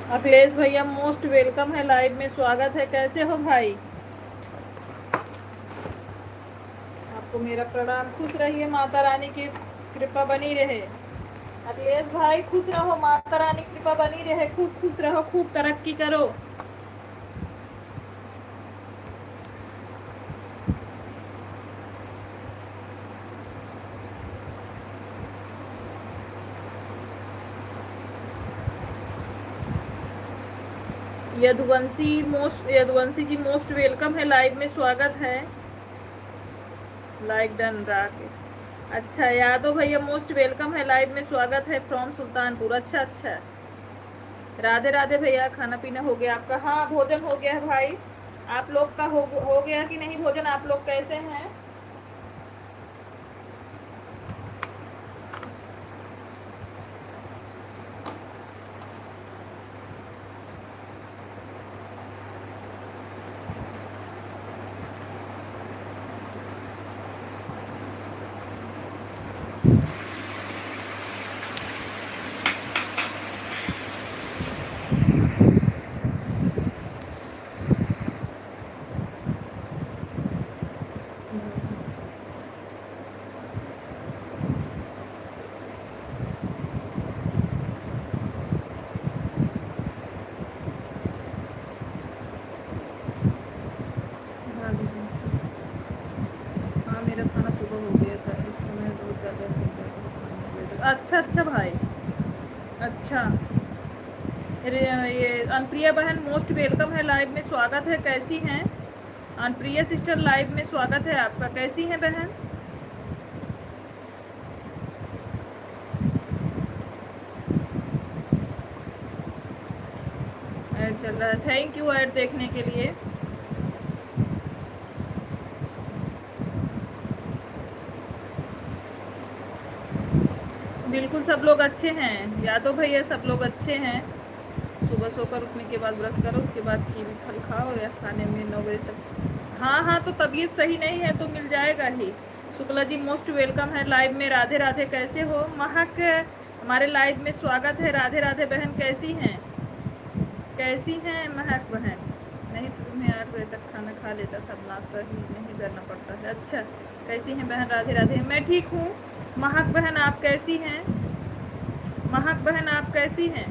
अखिलेश भैया most welcome है, live में स्वागत है। कैसे हो भाई? आपको मेरा प्रणाम। खुश रहिए, माता रानी की कृपा बनी रहे। अखिलेश भाई खुश रहो, माता रानी की कृपा बनी रहे। खूब खुश रहो, खूब तरक्की करो। यदुवंशी जी मोस्ट वेलकम है, लाइव में स्वागत है। लाइक डन रहा के। अच्छा, यादव भैया मोस्ट वेलकम है, लाइव में स्वागत है फ्रॉम सुल्तानपुर। अच्छा अच्छा, राधे राधे भैया। खाना पीना हो गया आपका? हाँ, भोजन हो गया है भाई। आप लोग का हो गया कि नहीं भोजन? आप लोग कैसे हैं? हाँ, मेरा खाना सुबह हो गया था। इस समय बहुत ज़्यादा हो गया था खाने का। अच्छा अच्छा भाई। अच्छा, ये अनप्रिया बहन मोस्ट वेलकम है, लाइव में स्वागत है। कैसी हैं अनप्रिया सिस्टर? लाइव में स्वागत है आपका। कैसी हैं बहन? ऐड चल रहा है। थैंक यू ऐड देखने के लिए। बिल्कुल सब लोग अच्छे हैं यादव भैया, सब लोग अच्छे हैं। सुबह सोकर उठने के बाद ब्रश करो, उसके बाद कीवी फल खाओ या खाने में 9 बजे तक। हाँ हाँ, तो तबीयत सही नहीं है तो मिल जाएगा ही। शुक्ला जी मोस्ट वेलकम है, लाइव में। राधे राधे। कैसे हो महक? हमारे लाइव में स्वागत है। राधे राधे बहन, कैसी हैं? कैसी हैं महक बहन? नहीं तो तुम्हें 8 बजे तक खाना खा लेता था, नाश्ता ही नहीं करना पड़ता है। अच्छा, कैसी हैं बहन? राधे राधे। मैं ठीक हूँ। महक बहन आप कैसी हैं? महक बहन आप कैसी हैं?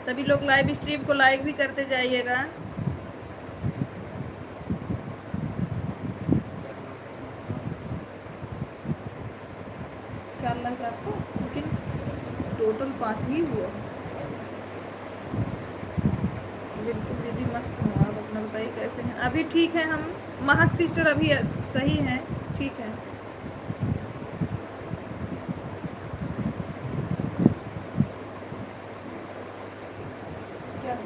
सभी लोग लाइव स्ट्रीम को लाइक भी करते जाइएगा। चार लाख आपको, लेकिन टोटल 5 ही हुआ। बिल्कुल दीदी मस्त हूँ। आप अपना बताइए कैसे हैं? अभी ठीक है हम। महक सिस्टर अभी सही हैं, ठीक है। क्या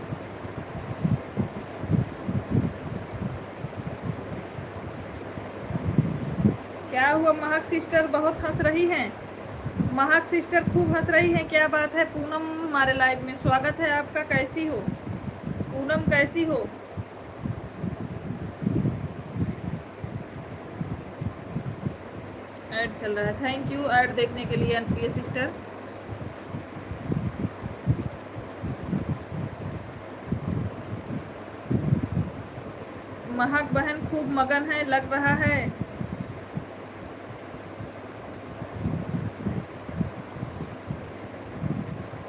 क्या हुआ महक सिस्टर? बहुत हंस रही हैं। महक सिस्टर खूब हंस रही हैं, क्या बात है? पूनम हमारे लाइव में स्वागत है आपका। कैसी हो पूनम, कैसी हो? ऐड चल रहा है। थैंक यू ऐड देखने के लिए अनप्रिय सिस्टर। महक बहन खूब मगन है लग रहा है।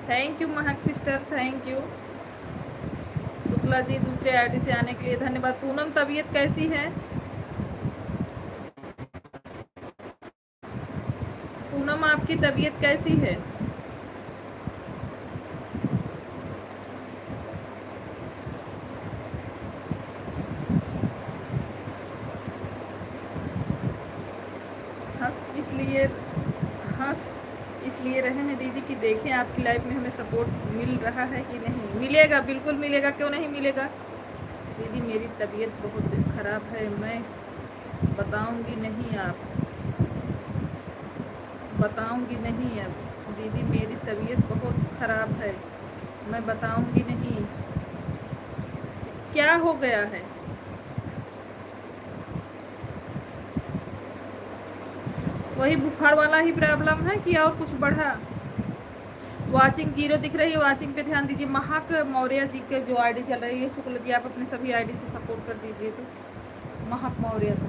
Thank you Mahak sister, thank you. Shukla ji दूसरे आईडी से आने के लिए धन्यवाद। पूनम तबीयत कैसी है? पूनम आपकी तबीयत कैसी है? हंस इसलिए रहे हैं दीदी कि देखें आपकी लाइफ में हमें सपोर्ट मिल रहा है कि नहीं। मिलेगा, बिल्कुल मिलेगा, क्यों नहीं मिलेगा। दीदी मेरी तबीयत बहुत ख़राब है, मैं बताऊंगी नहीं। आप बताऊंगी नहीं अब। दीदी मेरी तबीयत बहुत ख़राब है, मैं बताऊंगी नहीं। क्या हो गया है? वही बुखार वाला ही प्रॉब्लम है कि और कुछ बढ़ा? वाचिंग जीरो दिख रही है, वाचिंग पे ध्यान दीजिए। महक मौर्य जी के जो आईडी चल रही है, शुक्ल जी आप अपने सभी आईडी से सपोर्ट कर दीजिए। तो महक मौर्य को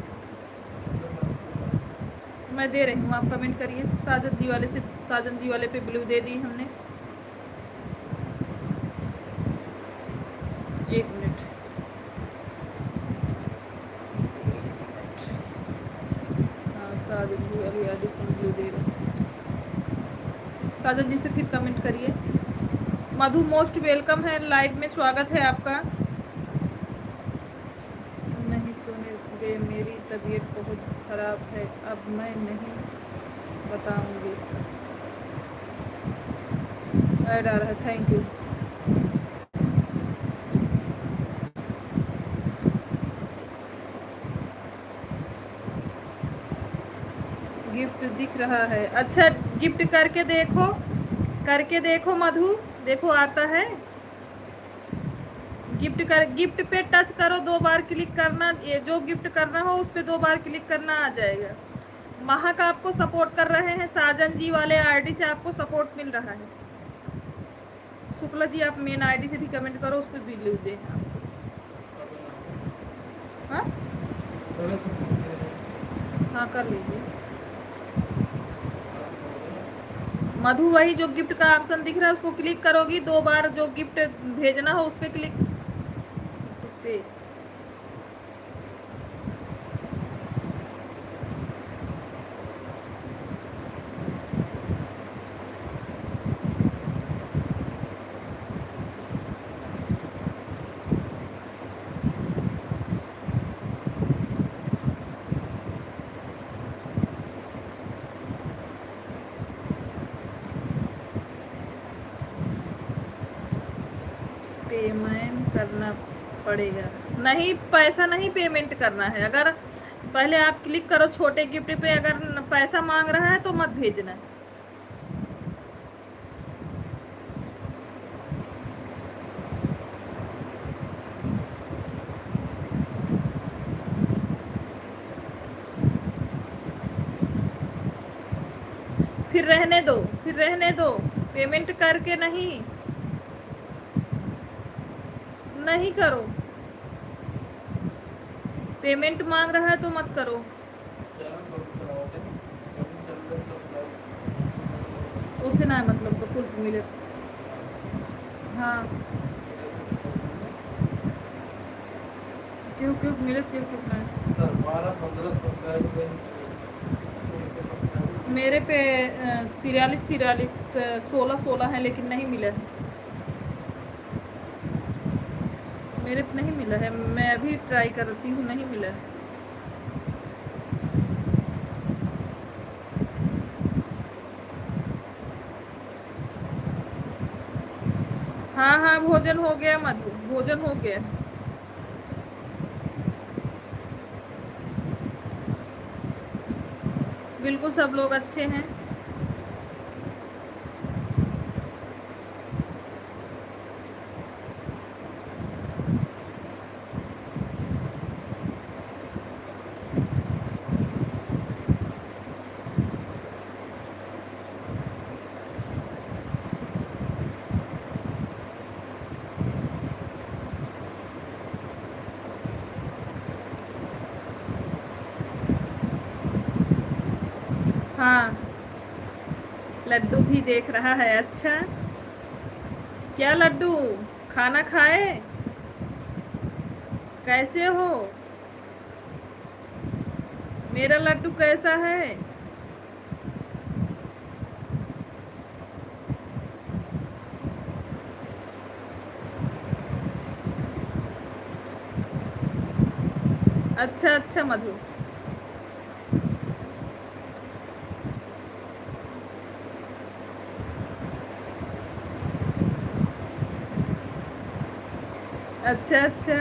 मैं दे रही हूँ, आप कमेंट करिए। साजन जी वाले से, साजन जी वाले पे ब्लू दे दी हमने। एक मिनट, हाँ साजन जी वाली आईडी को ब्लू दे रही। साजन जी से फिर कमेंट करिए। मधु मोस्ट वेलकम है, लाइव में स्वागत है आपका। नहीं सुनेंगे, मेरी तबीयत बहुत ख़राब है, अब मैं नहीं बताऊंगी। ऐड आ रहा है, थैंक यू। गिफ्ट दिख रहा है, अच्छा गिफ्ट करके देखो, करके देखो मधु, देखो आता है। गिफ्ट पे टच करो, 2 बार क्लिक करना, ये जो गिफ्ट करना हो उस पे 2 बार क्लिक करना, आ जाएगा। महक आपको सपोर्ट कर रहे हैं, साजन जी वाले आईडी से आपको सपोर्ट मिल रहा है। शुक्ला जी आप मेन आईडी से भी कमेंट करो, उस पर भी लिख दें हाँ हाँ कर लीजिए। मधु वही जो गिफ्ट का ऑप्शन दिख रहा है उसको क्लिक करोगी, 2 बार जो गिफ्ट भेजना हो उस पर क्लिक पे। पेमेंट करना पड़ेगा, नहीं पैसा नहीं पेमेंट करना है। अगर पहले आप क्लिक करो छोटे गिफ्ट पे, अगर पैसा मांग रहा है तो मत भेजना। फिर रहने दो, फिर रहने दो, पेमेंट करके नहीं, नहीं करो। पेमेंट मांग रहा है तो मत करो। उसे ना मतलब तो कुल मिले। हाँ क्यों क्यों मिले, क्यों कितना है? 12-15 मेरे पे 43 16 है, लेकिन नहीं मिला है, मेरे पे नहीं मिला है। मैं अभी ट्राई करती हूँ, नहीं मिला है। हाँ हाँ भोजन हो गया मधु, भोजन हो गया। बिल्कुल सब लोग अच्छे हैं। हाँ लड्डू भी देख रहा है, अच्छा क्या लड्डू, खाना खाए, कैसे हो, मेरा लड्डू कैसा है? अच्छा अच्छा मधु, अच्छा अच्छा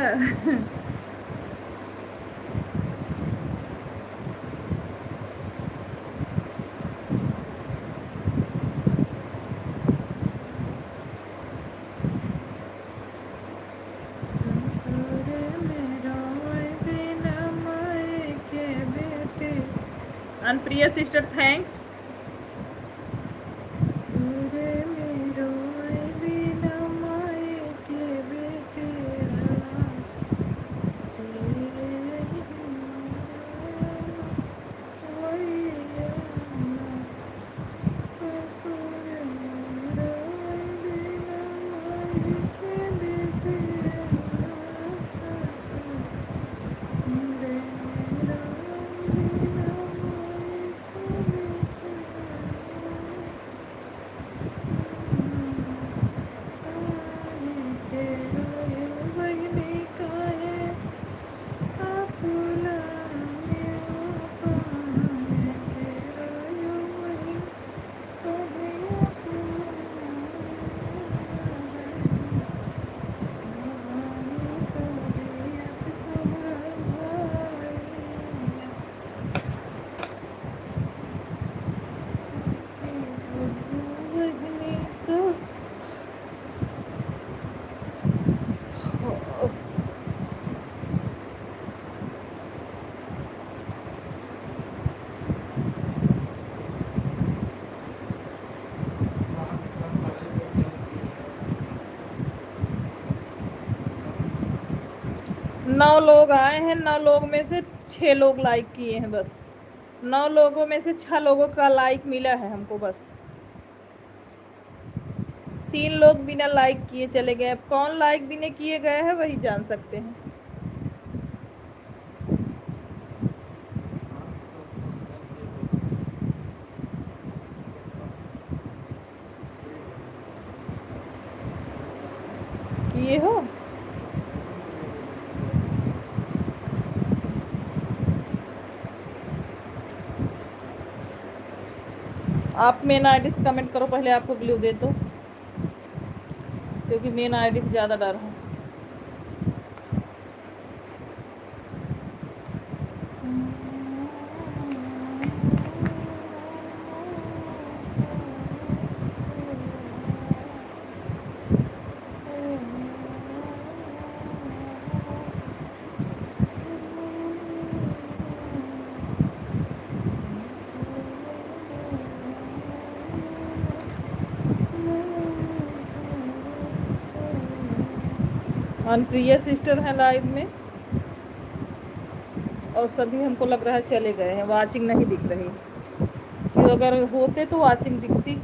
अनप्रिया सिस्टर थैंक्स। 9 लोग आए हैं, 9 लोग में से 6 लोग लाइक किए हैं बस। 9 लोगों में से 6 लोगों का लाइक मिला है हमको बस। 3 लोग बिना लाइक किए चले गए। अब कौन लाइक बिना किए गए हैं वही जान सकते हैं। किए हो? आप मेन आईडी से कमेंट करो, पहले आपको ब्लू दे दो, क्योंकि मेन आईडी से ज़्यादा डर है। अनुप्रिया सिस्टर हैं लाइव में, और सभी हमको लग रहा है चले गए हैं, वाचिंग नहीं दिख रही। कि अगर होते तो वाचिंग दिखती।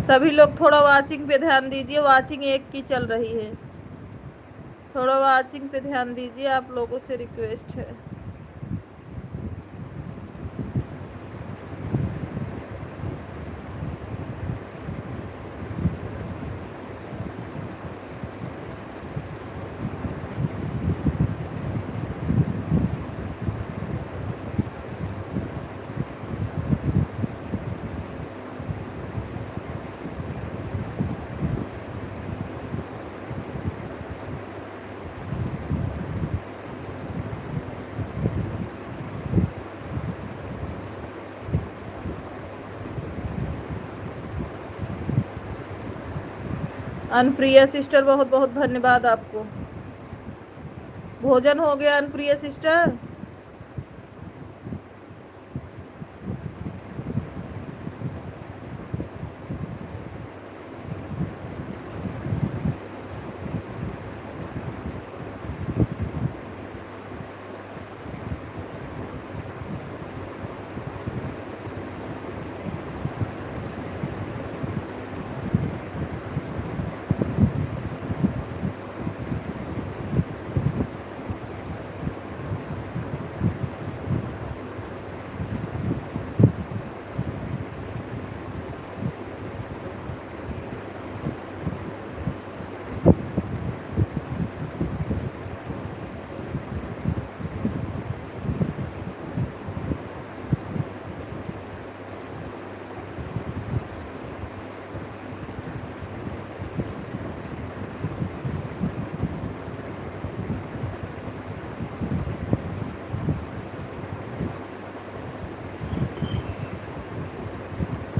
सभी लोग थोड़ा वाचिंग पे ध्यान दीजिए, वाचिंग एक की चल रही है, थोड़ा वाचिंग पे ध्यान दीजिए, आप लोगों से रिक्वेस्ट है। अनप्रिया सिस्टर बहुत बहुत धन्यवाद आपको। भोजन हो गया अनप्रिया सिस्टर?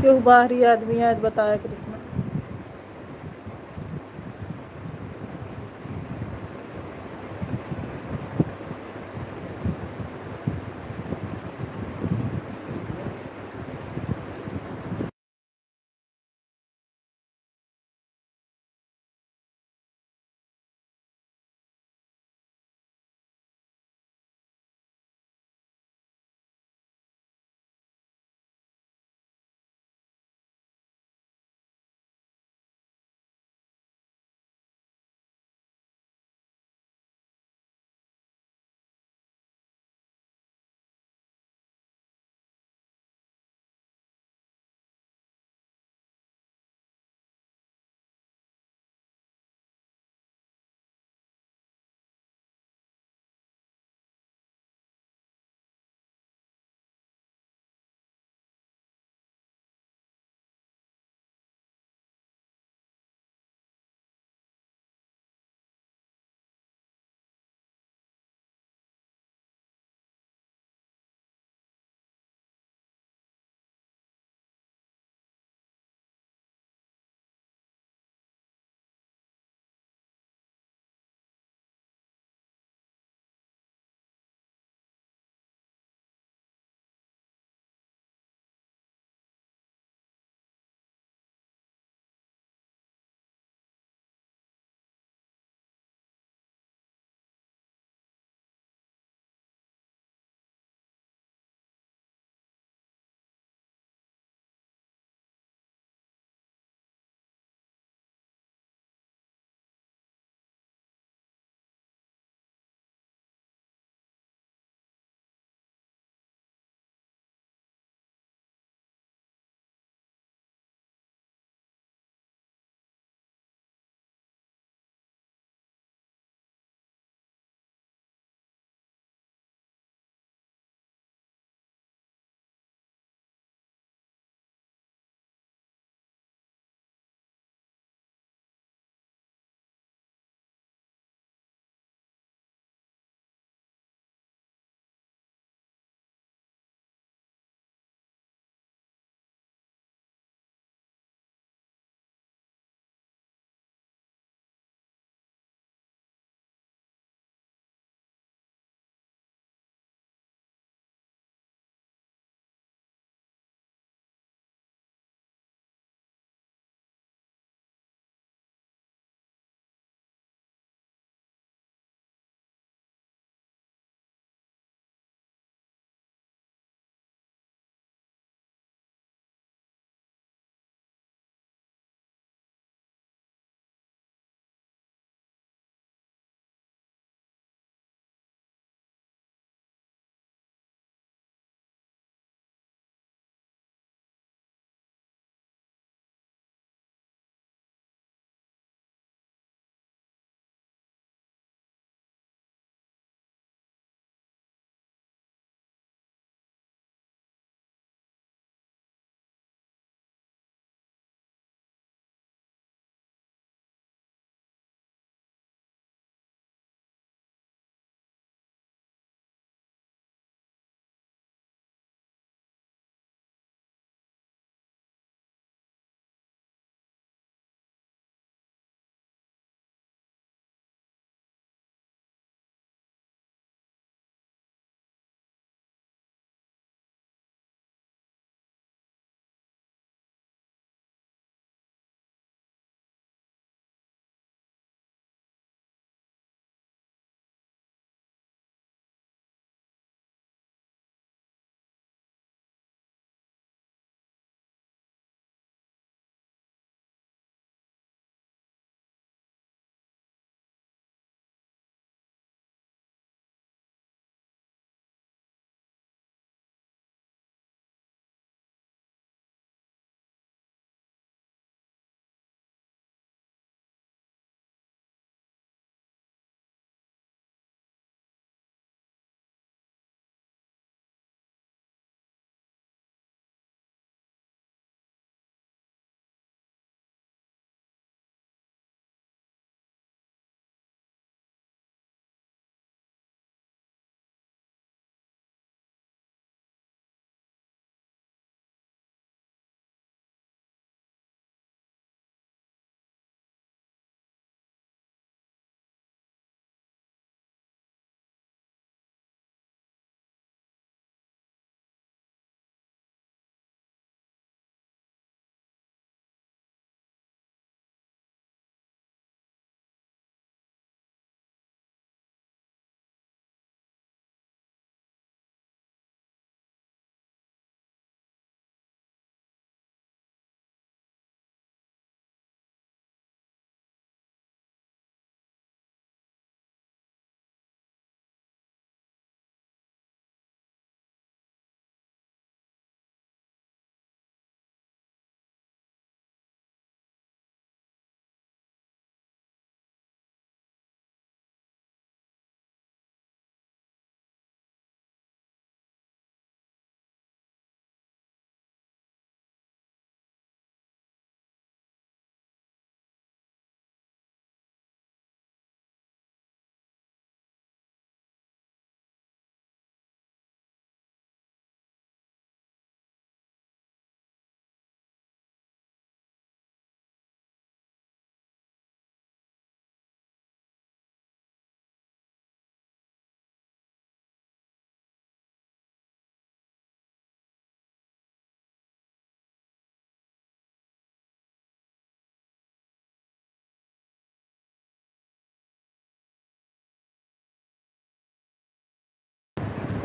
क्यों बाहरी आदमी आज बताया कृष्णा।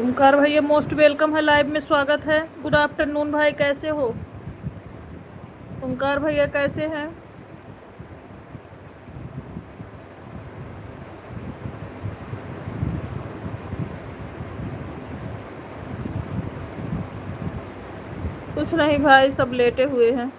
ओमकार भैया मोस्ट वेलकम है, लाइव में स्वागत है। गुड आफ्टरनून भाई, कैसे हो? ओमकार भैया कैसे हैं? कुछ नहीं भाई, सब लेटे हुए हैं।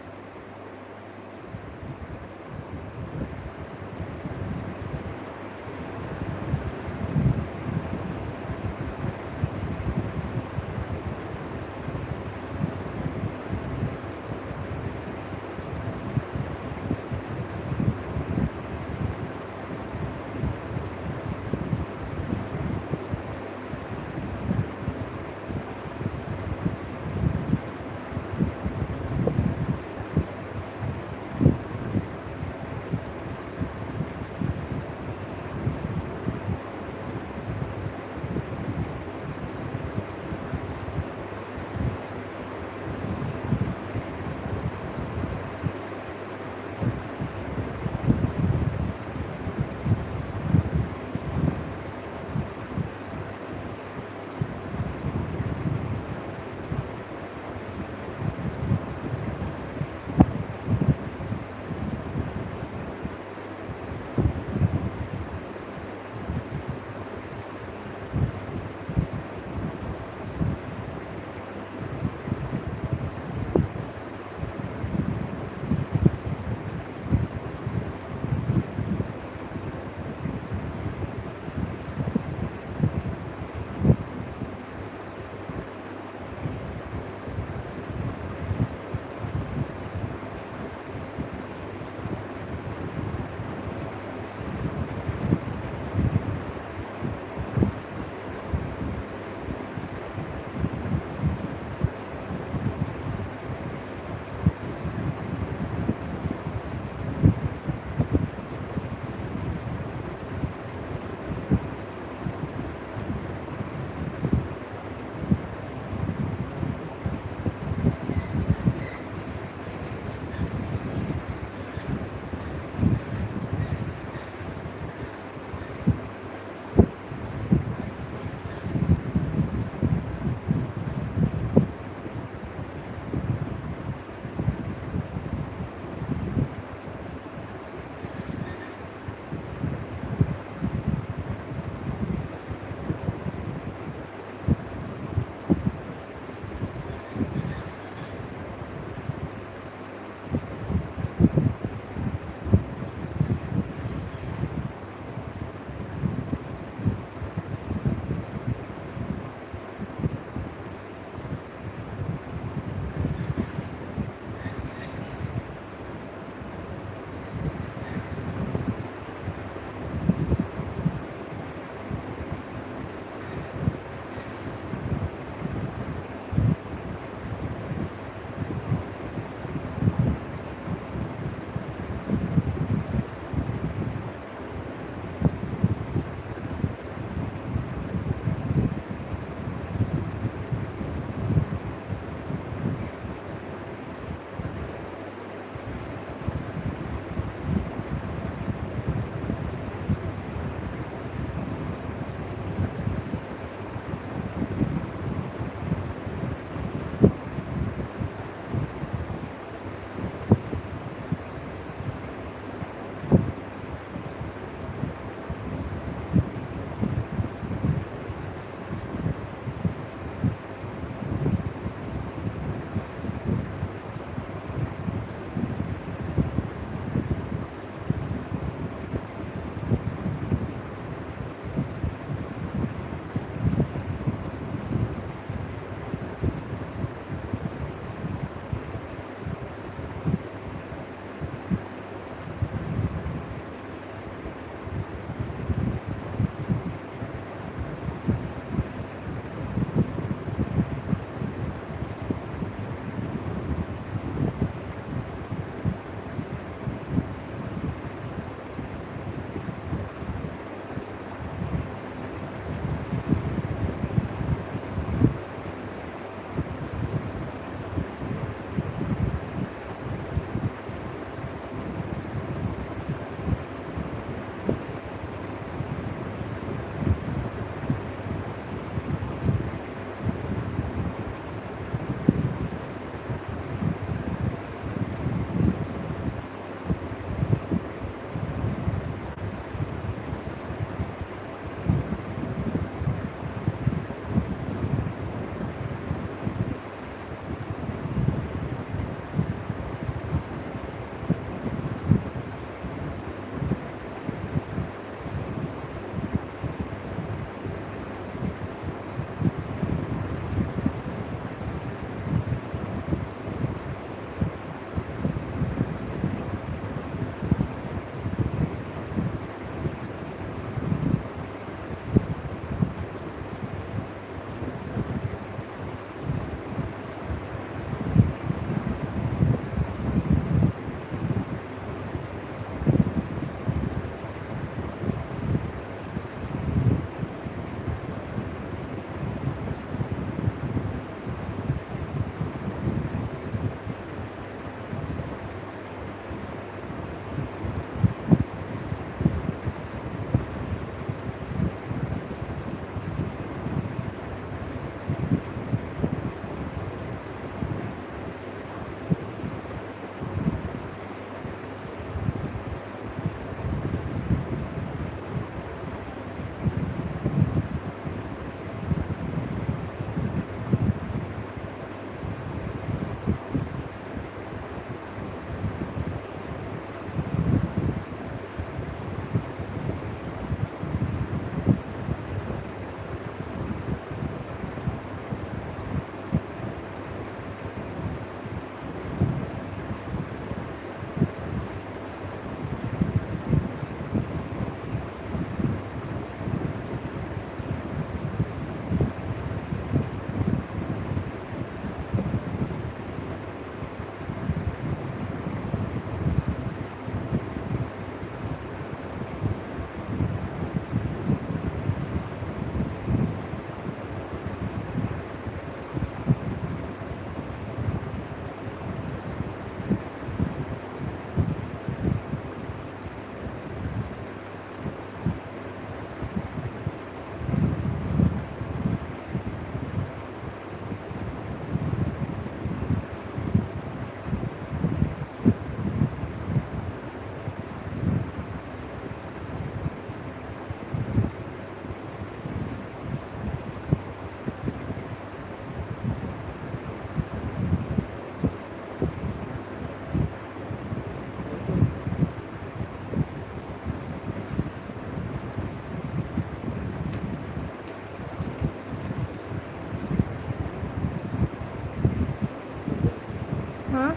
हाँ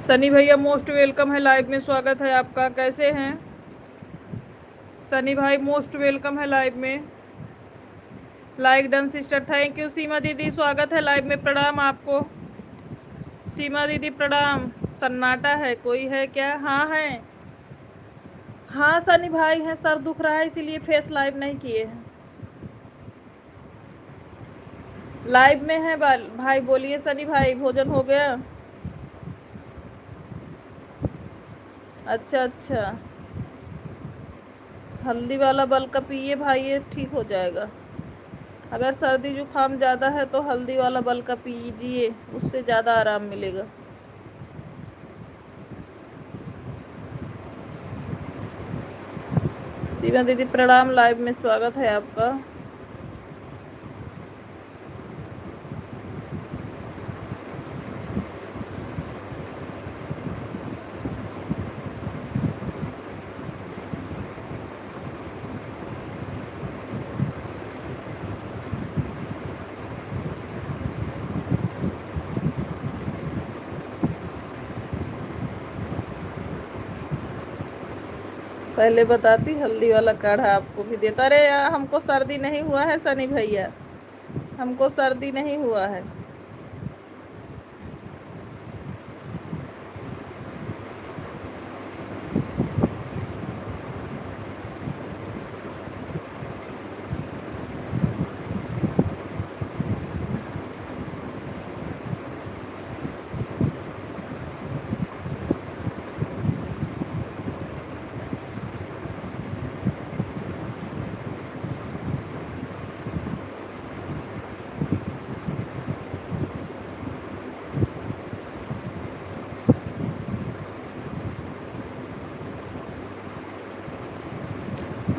सनी भैया मोस्ट वेलकम है, लाइव में स्वागत है आपका। कैसे हैं सनी भाई? मोस्ट वेलकम है लाइव में। Like done sister, thank you. Seema दीदी स्वागत है लाइव में, प्रणाम आपको। सीमा दीदी प्रणाम। सन्नाटा है, कोई है क्या? हाँ है। हाँ सनी भाई है, सर दुख रहा है इसीलिए फेस लाइव नहीं किए हैं। लाइव में है भाई, बोलिए सनी भाई, भोजन हो गया? अच्छा अच्छा, हल्दी वाला बल का पिए भाई, ये ठीक हो जाएगा। अगर सर्दी जुकाम ज़्यादा है तो हल्दी वाला बल का पीजिए, उससे ज़्यादा आराम मिलेगा। सीमा दीदी प्रणाम, लाइव में स्वागत है आपका। पहले बताती हल्दी वाला काढ़ा आपको भी देता। अरे यार हमको सर्दी नहीं हुआ है सनी भैया, हमको सर्दी नहीं हुआ है।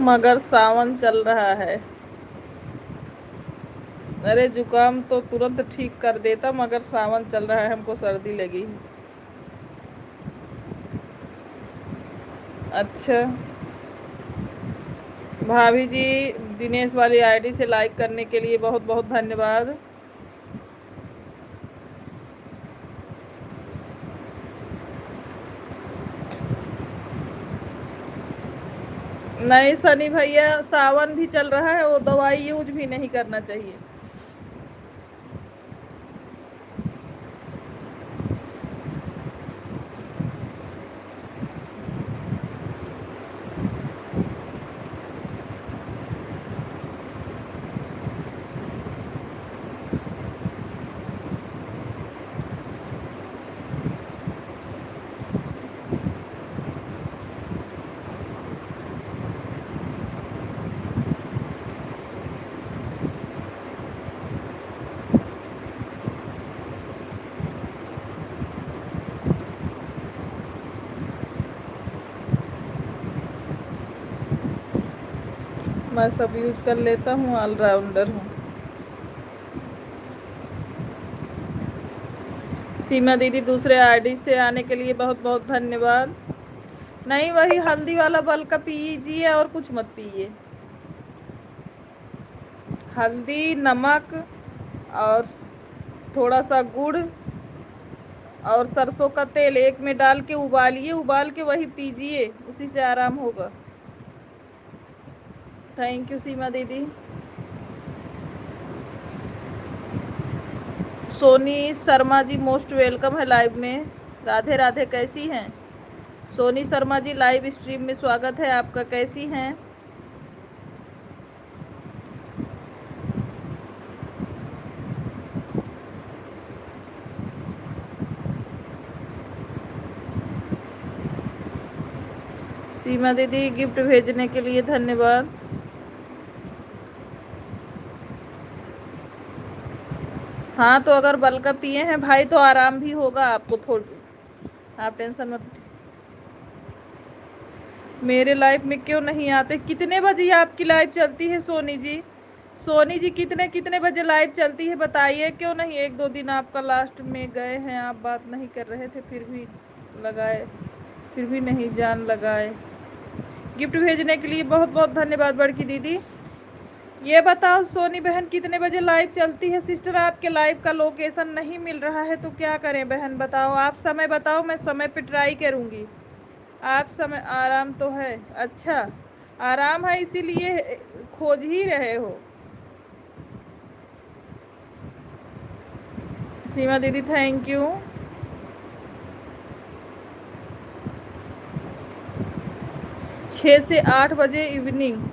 मगर सावन चल रहा है। अरे जुकाम तो तुरंत ठीक कर देता, मगर सावन चल रहा है, हमको सर्दी लगी। अच्छा भाभी जी, दिनेश वाली आईडी से लाइक करने के लिए बहुत बहुत धन्यवाद। नहीं सनी भैया, सावन भी चल रहा है, वो दवाई यूज भी नहीं करना चाहिए। मैं सब यूज कर लेता हूँ, ऑलराउंडर हूँ। सीमा दीदी दूसरे आईडी से आने के लिए बहुत बहुत धन्यवाद। नहीं, वही हल्दी वाला बल का पीजिए और कुछ मत पीजिए। हल्दी, नमक और थोड़ा सा गुड़ और सरसों का तेल एक में डाल के उबालिए, उबाल के वही पीजिए, उसी से आराम होगा। थैंक यू सीमा दीदी। सोनी शर्मा जी मोस्ट वेलकम है लाइव में। राधे राधे, कैसी हैं सोनी शर्मा जी? लाइव स्ट्रीम में स्वागत है आपका, कैसी हैं? सीमा दीदी गिफ्ट भेजने के लिए धन्यवाद। हाँ तो अगर बल का पिए हैं भाई तो आराम भी होगा आपको, थोड़ी आप टेंशन मत। मेरे लाइफ में क्यों नहीं आते? कितने बजे आपकी लाइव चलती है सोनी जी? सोनी जी कितने कितने बजे लाइव चलती है बताइए, क्यों नहीं? एक दो दिन आपका लास्ट में गए हैं, आप बात नहीं कर रहे थे, फिर भी लगाए, फिर भी नहीं जान लगाए। गिफ्ट भेजने के लिए बहुत बहुत धन्यवाद बड़की दीदी। ये बताओ सोनी बहन कितने बजे लाइव चलती है? सिस्टर आपके लाइव का लोकेशन नहीं मिल रहा है तो क्या करें बहन, बताओ आप समय बताओ, मैं समय पे ट्राई करूँगी। आप समय आराम तो है? अच्छा आराम है इसीलिए खोज ही रहे हो। सीमा दीदी थैंक यू। छः से 8 बजे इवनिंग।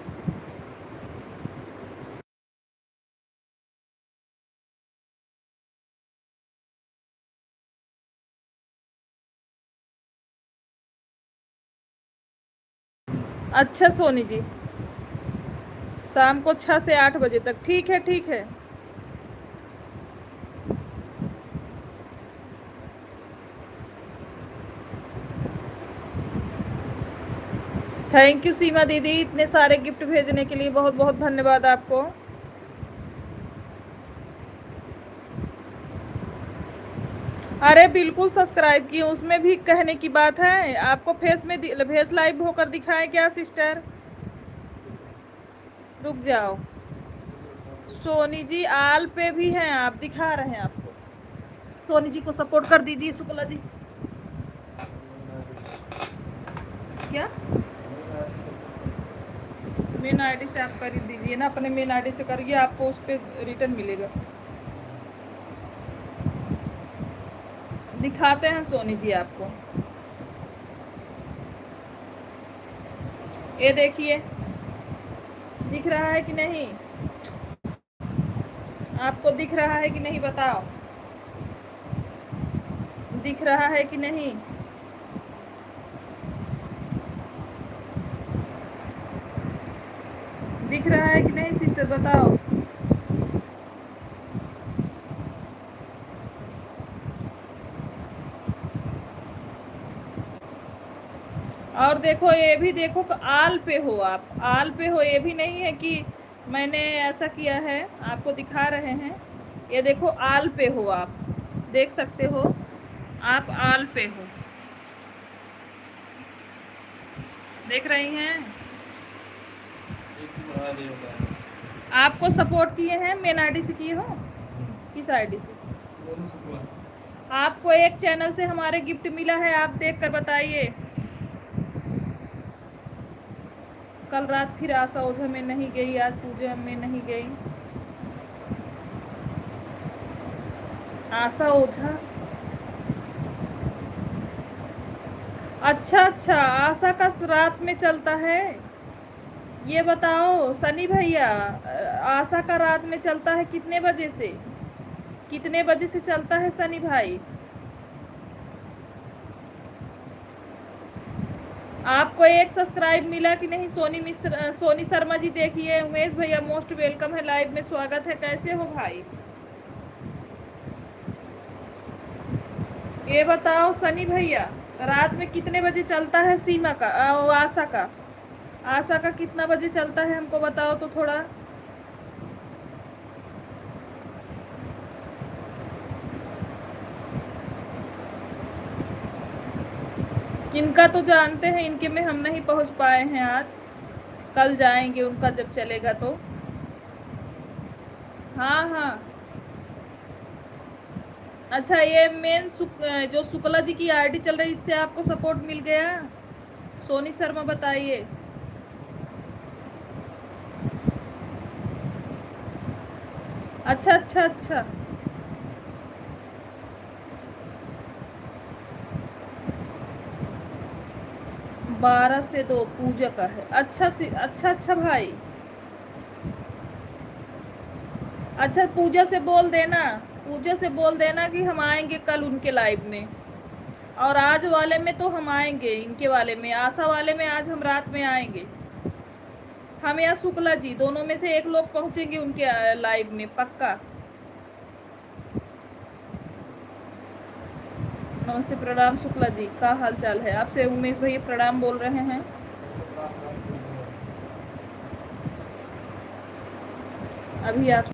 अच्छा सोनी जी शाम को 6 से 8 बजे तक, ठीक है ठीक है। थैंक यू सीमा दीदी, इतने सारे गिफ्ट भेजने के लिए बहुत बहुत धन्यवाद आपको। अरे बिल्कुल सब्सक्राइब किए, उसमें भी कहने की बात है। आपको फेस लाइव होकर दिखाएं क्या सिस्टर? रुक जाओ। सोनी जी आल पे भी हैं, आप दिखा रहे हैं आपको। सोनी जी को सपोर्ट कर दीजिए शुक्ला जी। क्या मेन आईडी से आप कर दीजिए ना, अपने मेन आईडी से करिए, आपको उस पर रिटर्न मिलेगा। दिखाते हैं सोनी जी आपको, ये देखिए दिख रहा है कि नहीं? आपको दिख रहा है कि नहीं बताओ, दिख रहा है कि नहीं? दिख रहा है कि नहीं सिस्टर बताओ। और देखो ये भी देखो कि आल पे हो, आप आल पे हो, ये भी नहीं है कि मैंने ऐसा किया है, आपको दिखा रहे हैं। ये देखो आल पे हो, आप देख सकते हो, आप आल पे हो, देख रही हैं? आपको सपोर्ट किए हैं, मेन आईडी से किए हो? किस आईडी से? आपको एक चैनल से हमारे गिफ्ट मिला है, आप देख कर बताइए। कल रात फिर आशा ओझा में नहीं गई, आज पूजा में नहीं गई। आशा ओझा, अच्छा अच्छा, आशा का रात में चलता है। ये बताओ सनी भैया, आशा का रात में चलता है कितने बजे से? कितने बजे से चलता है सनी भाई? आपको एक सब्सक्राइब मिला कि नहीं? सोनी शर्मा जी देखिए, उमेश भैया मोस्ट वेलकम है, लाइव में स्वागत है, कैसे हो भाई? ये बताओ सनी भैया रात में कितने बजे चलता है सीमा का, आशा का? आशा का कितना बजे चलता है हमको बताओ तो थोड़ा। इनका तो जानते हैं, इनके में हम नहीं पहुंच पाए हैं आज, कल जाएंगे उनका जब चलेगा तो। हाँ हाँ अच्छा, ये जो शुक्ला जी की आईडी चल रही है, इससे आपको सपोर्ट मिल गया? सोनी शर्मा बताइए। अच्छा अच्छा अच्छा, 12 से 2 पूजा का है। अच्छा अच्छा अच्छा भाई, अच्छा पूजा से बोल देना, पूजा से बोल देना कि हम आएंगे कल उनके लाइव में, और आज वाले में तो हम आएंगे, इनके वाले में, आशा वाले में आज हम रात में आएंगे। हम या शुक्ला जी दोनों में से एक लोग पहुंचेंगे उनके लाइव में पक्का। नमस्ते, प्रणाम शुक्ला जी, का हाल चाल है? आपसे उमेश भैया प्रणाम बोल रहे हैं। अभी आप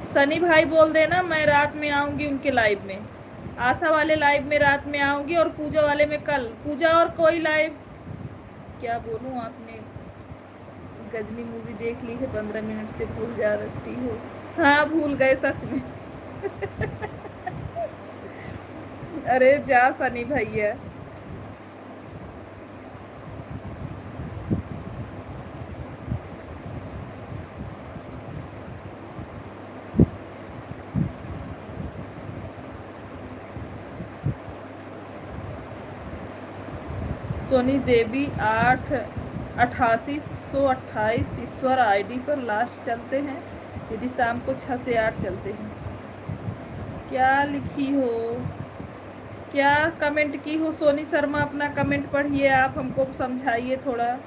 सनी भाई बोल देना मैं रात में आऊंगी उनके लाइव में, आशा वाले लाइव में रात में आऊंगी और पूजा वाले में कल। पूजा और कोई लाइव, क्या बोलूं, आपने गजनी मूवी देख ली है 15 मिनट से भूल जा रही हो। हाँ भूल गए सच में। अरे जा सनी भैया। सोनी देवी 8828 ईश्वर आईडी पर लास्ट चलते हैं, यदि शाम को 6 से 8 चलते हैं। क्या लिखी हो, क्या कमेंट की हो सोनी शर्मा? अपना कमेंट पढ़िए, आप हमको समझाइए थोड़ा।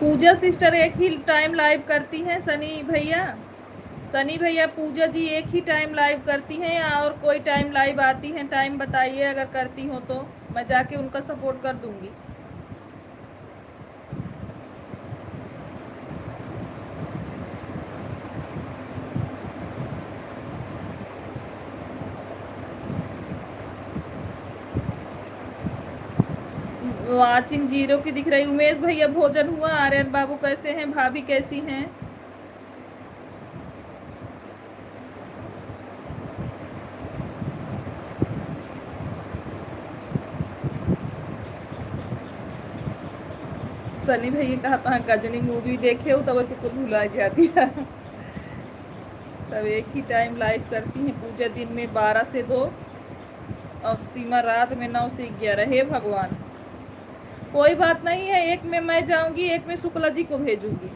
पूजा सिस्टर एक ही टाइम लाइव करती हैं सनी भैया? सनी भैया पूजा जी एक ही टाइम लाइव करती हैं या और कोई टाइम लाइव आती हैं? टाइम बताइए, अगर करती हो तो मैं जाके उनका सपोर्ट कर दूंगी। वाचिंग जीरो की दिख रही। उमेश भैया भोजन हुआ? आर्यन बाबू कैसे हैं? भाभी कैसी हैं? सनी भैया कहा था गजनी मूवी देखे हो तब तो कुछ भुला जाती है। सब एक ही टाइम लाइव करती हैं। पूजा दिन में 12 से 2 और सीमा रात में 9 से 11। हे भगवान, कोई बात नहीं है, एक में मैं जाऊंगी, एक में शुक्ला जी को भेजूंगी।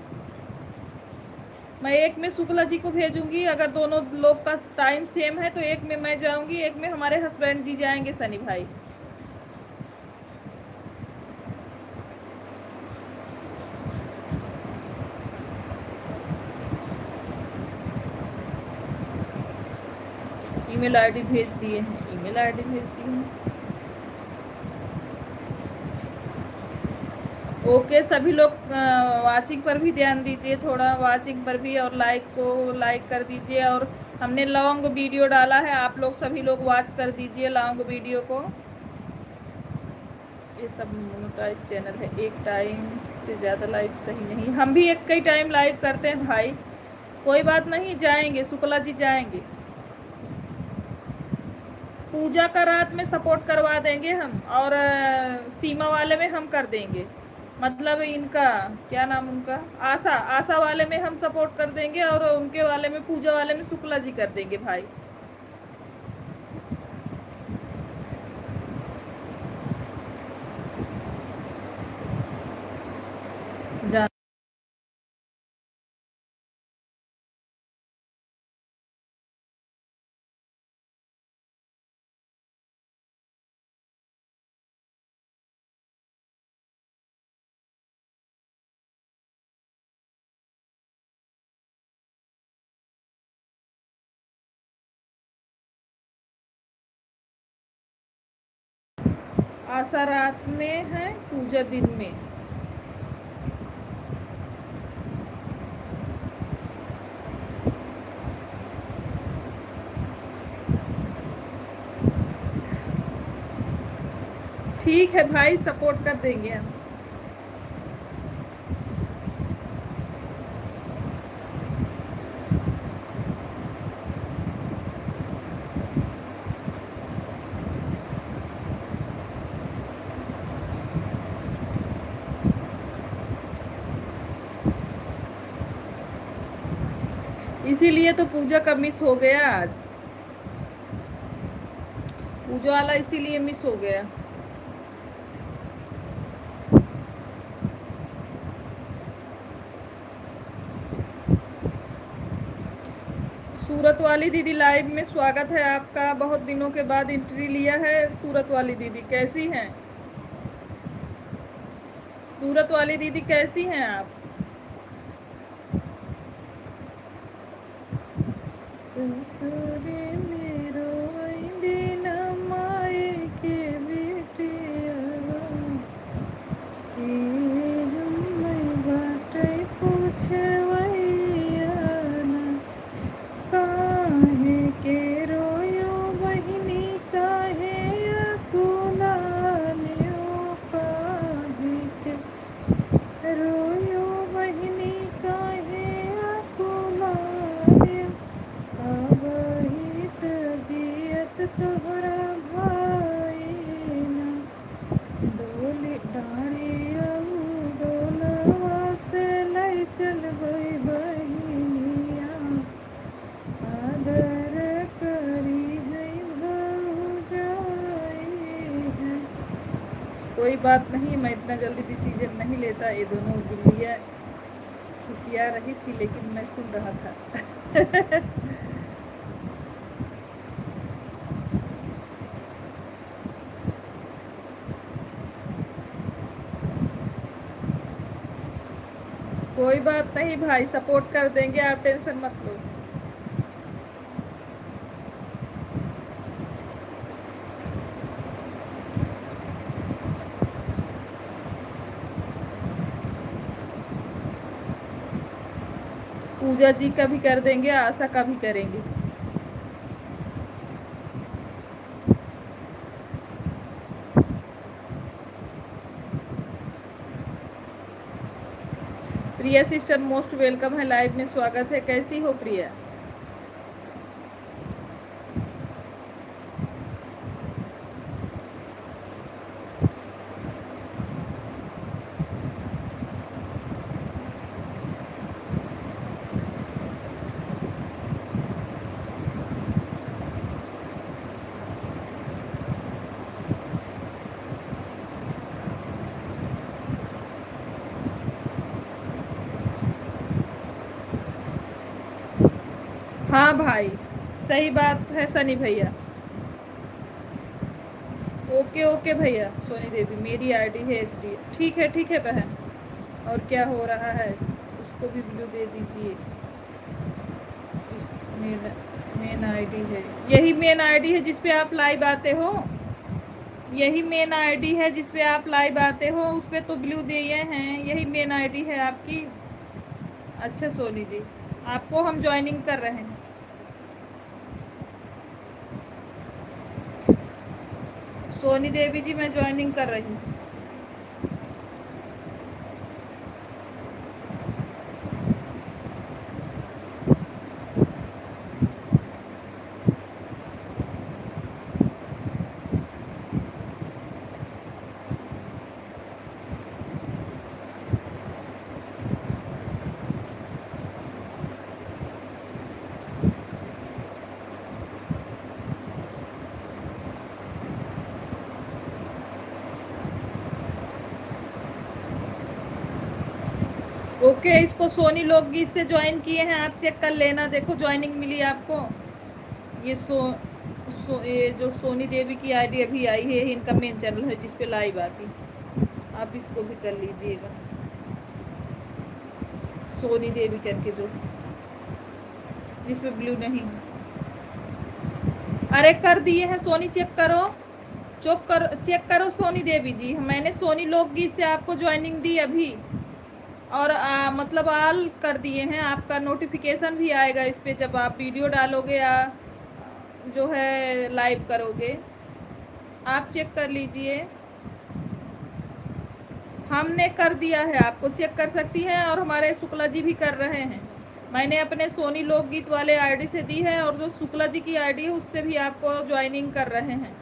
मैं एक में शुक्ला जी को भेजूंगी, अगर दोनों लोग का टाइम सेम है तो एक में मैं जाऊंगी, एक में हमारे हस्बैंड जी जाएंगे सनी भाई। ईमेल आईडी भेज दिए हैं, ईमेल आईडी भेज दी है। ओके सभी लोग वाचिंग पर भी ध्यान दीजिए, थोड़ा वाचिंग पर भी, और लाइक को लाइक कर दीजिए। और हमने लॉन्ग वीडियो डाला है, आप लोग सभी लोग वॉच कर दीजिए लॉन्ग वीडियो को। ये सब मोनेटाइज चैनल है, एक टाइम से ज़्यादा लाइव सही नहीं। हम भी एक कई टाइम लाइव करते हैं भाई, कोई बात नहीं, जाएंगे शुक्ला जी जाएंगे। पूजा का रात में सपोर्ट करवा देंगे हम, और सीमा वाले में हम कर देंगे, मतलब इनका क्या नाम उनका, आशा, आशा वाले में हम सपोर्ट कर देंगे, और उनके वाले में, पूजा वाले में शुक्ला जी कर देंगे भाई। जा आशा रात में है, पूजा दिन में। ठीक है भाई, सपोर्ट कर देंगे हम। इसीलिए तो पूजा का मिस हो गया आज, पूजा वाला इसीलिए मिस हो गया। सूरत वाली दीदी लाइव में स्वागत है आपका, बहुत दिनों के बाद एंट्री लिया है। सूरत वाली दीदी कैसी हैं? सूरत वाली दीदी कैसी हैं आप? ससुरे मेरो दिन माए के बेटिया के हम बाटे पूछवैया काहे के रोयो बहिनी काहे अकुलालियो काहे के रोयो बहिनी काहे अकुलालियो अबहित जियत तोहरा भाईना डोली डाड़ी डोलवा से लई चलबै बहिनिया आदर करी है भौजाई है। कोई बात नहीं, मैं इतना जल्दी डिसीजन नहीं लेता। ये दोनों बिल्लियाँ खिसिया रही थी लेकिन मैं सुन रहा था। कोई बात नहीं भाई, सपोर्ट कर देंगे, आप टेंशन मत लो। पूजा जी का भी कर देंगे, आशा का भी करेंगे। प्रिया सिस्टर मोस्ट वेलकम है, लाइव में स्वागत है। कैसी हो प्रिया? हाँ भाई, सही बात है सनी भैया। ओके ओके भैया। सोनी देवी मेरी आईडी है SD। ठीक है बहन। और क्या हो रहा है, उसको भी ब्लू दे दीजिए। मेन आईडी है, यही मेन आईडी है जिस पे आप लाइव आते हो। यही मेन आईडी है जिस पे आप लाइव आते हो, उस पर तो ब्लू दिए हैं। यही मेन आईडी है आपकी। अच्छा सोनी जी, आपको हम ज्वाइनिंग कर रहे हैं। सोनी देवी जी मैं ज्वाइनिंग कर रही हूँ। ओके इसको सोनी लोकगीत से ज्वाइन किए हैं, आप चेक कर लेना। देखो ज्वाइनिंग मिली आपको। ये ये जो सोनी देवी की आईडी अभी आई है, इनका मेन चैनल है जिस पे लाइव आती। आप इसको भी कर लीजिएगा, सोनी देवी करके, जो जिसमें ब्लू नहीं। अरे कर दिए हैं सोनी, चेक करो। चेक करो सोनी देवी जी, मैंने सोनी लोकगीत से आपको ज्वाइनिंग दी अभी। और मतलब ऑल कर दिए हैं। आपका नोटिफिकेशन भी आएगा इस पे जब आप वीडियो डालोगे या जो है लाइव करोगे। आप चेक कर लीजिए, हमने कर दिया है, आपको चेक कर सकती हैं। और हमारे शुक्ला जी भी कर रहे हैं। मैंने अपने सोनी लोकगीत वाले आईडी से दी है, और जो शुक्ला जी की आईडी है उससे भी आपको ज्वाइनिंग कर रहे हैं।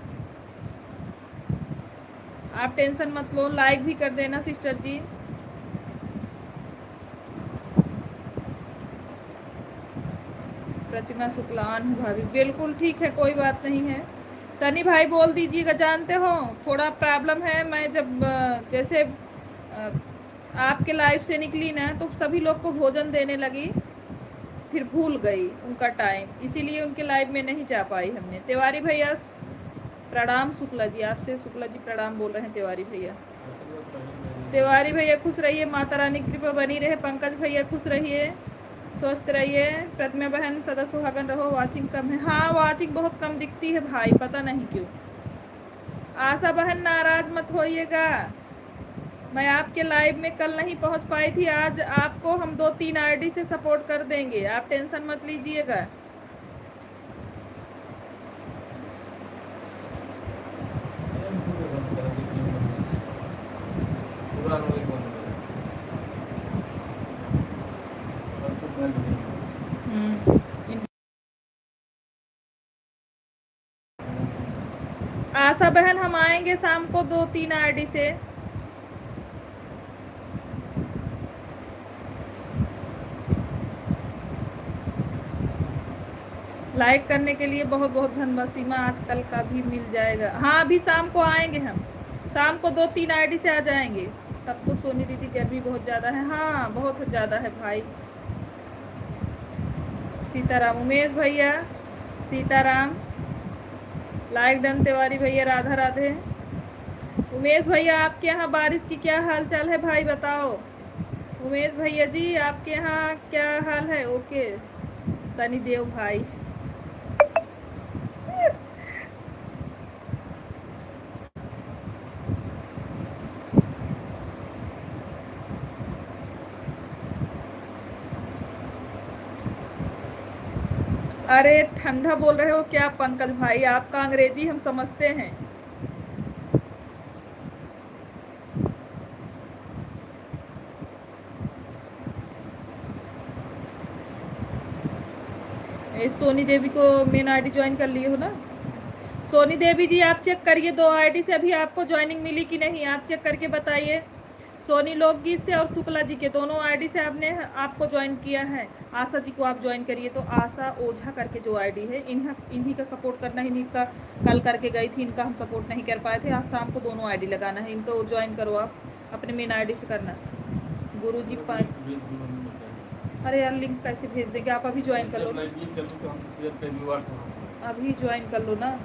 आप टेंशन मत लो, लाइक भी कर देना सिस्टर जी। प्रतिमा शुक्लान भाभी, बिल्कुल ठीक है, कोई बात नहीं है। सनी भाई बोल दीजिएगा। जानते हो थोड़ा प्रॉब्लम है, मैं जब जैसे आपके लाइफ से निकली ना तो सभी लोग को भोजन देने लगी, फिर भूल गई उनका टाइम, इसीलिए उनके लाइव में नहीं जा पाई हमने। तिवारी भैया प्रणाम। शुक्ला जी आपसे, शुक्ला जी प्रणाम बोल रहे हैं तिवारी भैया। तिवारी भैया खुश रहिए, माता रानी की कृपा बनी रहे। पंकज भैया खुश रहिए। स्वस्थ रहिए। प्रतिमा बहन सदा सुहागन रहो। वाचिंग कम है, हाँ वाचिंग बहुत कम दिखती है भाई, पता नहीं क्यों। आशा बहन नाराज मत होइएगा, मैं आपके लाइव में कल नहीं पहुंच पाई थी, आज आपको हम 2-3 आईडी से सपोर्ट कर देंगे, आप टेंशन मत लीजिएगा। आशा बहन हम आएंगे शाम को 2-3 आईडी से। लाइक करने के लिए बहुत बहुत धन्यवाद। सीमा आजकल का भी मिल जाएगा, हाँ अभी शाम को आएंगे हम, शाम को 2-3 आईडी से आ जाएंगे। तब तो सोनी दीदी गर्मी बहुत ज़्यादा है, हाँ बहुत ज़्यादा है भाई। सीताराम, उमेश भैया सीताराम, लाइक डन। तिवारी भैया राधा राधे। उमेश भैया आपके यहाँ बारिश की क्या हाल चाल है भाई बताओ। उमेश भैया जी आपके यहाँ क्या हाल है। ओके सनी देव भाई। अरे ठंडा बोल रहे हो क्या पंकज भाई, आपका अंग्रेजी हम समझते हैं। सोनी देवी को मेन आईडी ज्वाइन कर लिए हो ना। सोनी देवी जी आप चेक करिए 2 आईडी से अभी आपको ज्वाइनिंग मिली कि नहीं, आप चेक करके बताइए। सोनी लोकगीत से और शुक्ला जी के दोनों आईडी से आपको ज्वाइन किया है। आशा जी को आप ज्वाइन करिए। तो आशा ओझा करके जो आईडी है, इन्हीं का सपोर्ट करना है। इन्हीं का कल करके गई थी, इनका हम सपोर्ट नहीं कर पाए थे। आज शाम को दोनों आईडी लगाना है, इनको ज्वाइन करो आप, अपने मेन आईडी से करना। गुरु जी अरे यार लिंक कैसे भेज देंगे, आप अभी ज्वाइन कर लो, अभी ज्वाइन कर लो ना।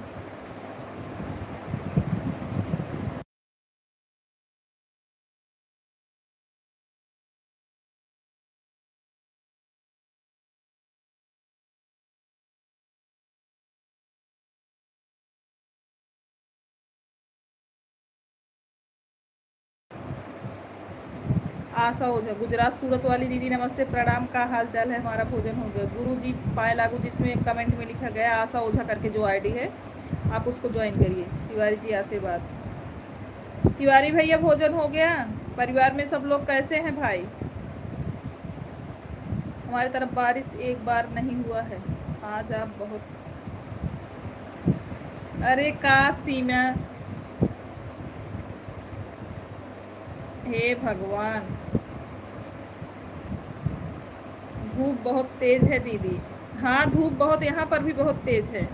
आशा ओझा गुजरात सूरत वाली दीदी नमस्ते प्रणाम, का हाल चाल है। हमारा भोजन हो गया। गुरु जी पाए लागू, जिसमें कमेंट में लिखा गया आशा ओझा करके जो आईडी है आप उसको ज्वाइन करिए। तिवारी जी आशीर्वाद। तिवारी भैया भोजन हो गया। परिवार में सब लोग कैसे हैं भाई। हमारी तरफ बारिश एक बार नहीं हुआ है आज, आप बहुत। अरे का सीमा, हे भगवान धूप बहुत तेज है दीदी। हाँ धूप बहुत, यहाँ पर भी बहुत तेज है।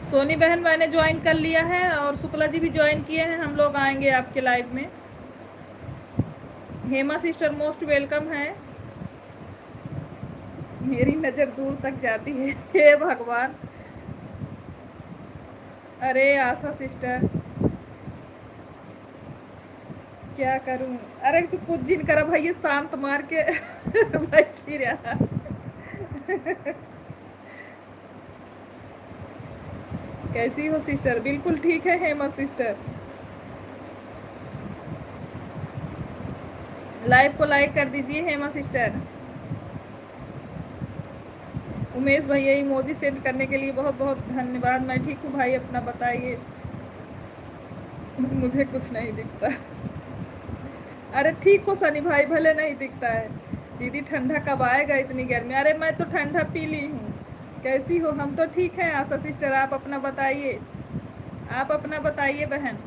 सोनी बहन मैंने ज्वाइन कर लिया है और शुक्ला जी भी ज्वाइन किए हैं। हम लोग आएंगे आपके लाइव में। हेमा सिस्टर मोस्ट वेलकम है। मेरी नज़र दूर तक जाती है, हे भगवान। अरे आशा सिस्टर क्या करूं। अरे तू कुछ जिन करा भाई, ये शांत मार के बैठी रहा। कैसी हो सिस्टर। बिल्कुल ठीक है हेमा सिस्टर। लाइव को लाइक कर दीजिए हेमा सिस्टर। उमेश भैया इमोजी सेंड करने के लिए बहुत बहुत धन्यवाद। मैं ठीक हूँ भाई, अपना बताइए। मुझे कुछ नहीं दिखता। अरे ठीक हो सनी भाई, भले नहीं दिखता है। दीदी ठंडा कब आएगा इतनी गर्मी। अरे मैं तो ठंडा पी ली हूँ। कैसी हो। हम तो ठीक हैं आशा सिस्टर, आप अपना बताइए, आप अपना बताइए बहन।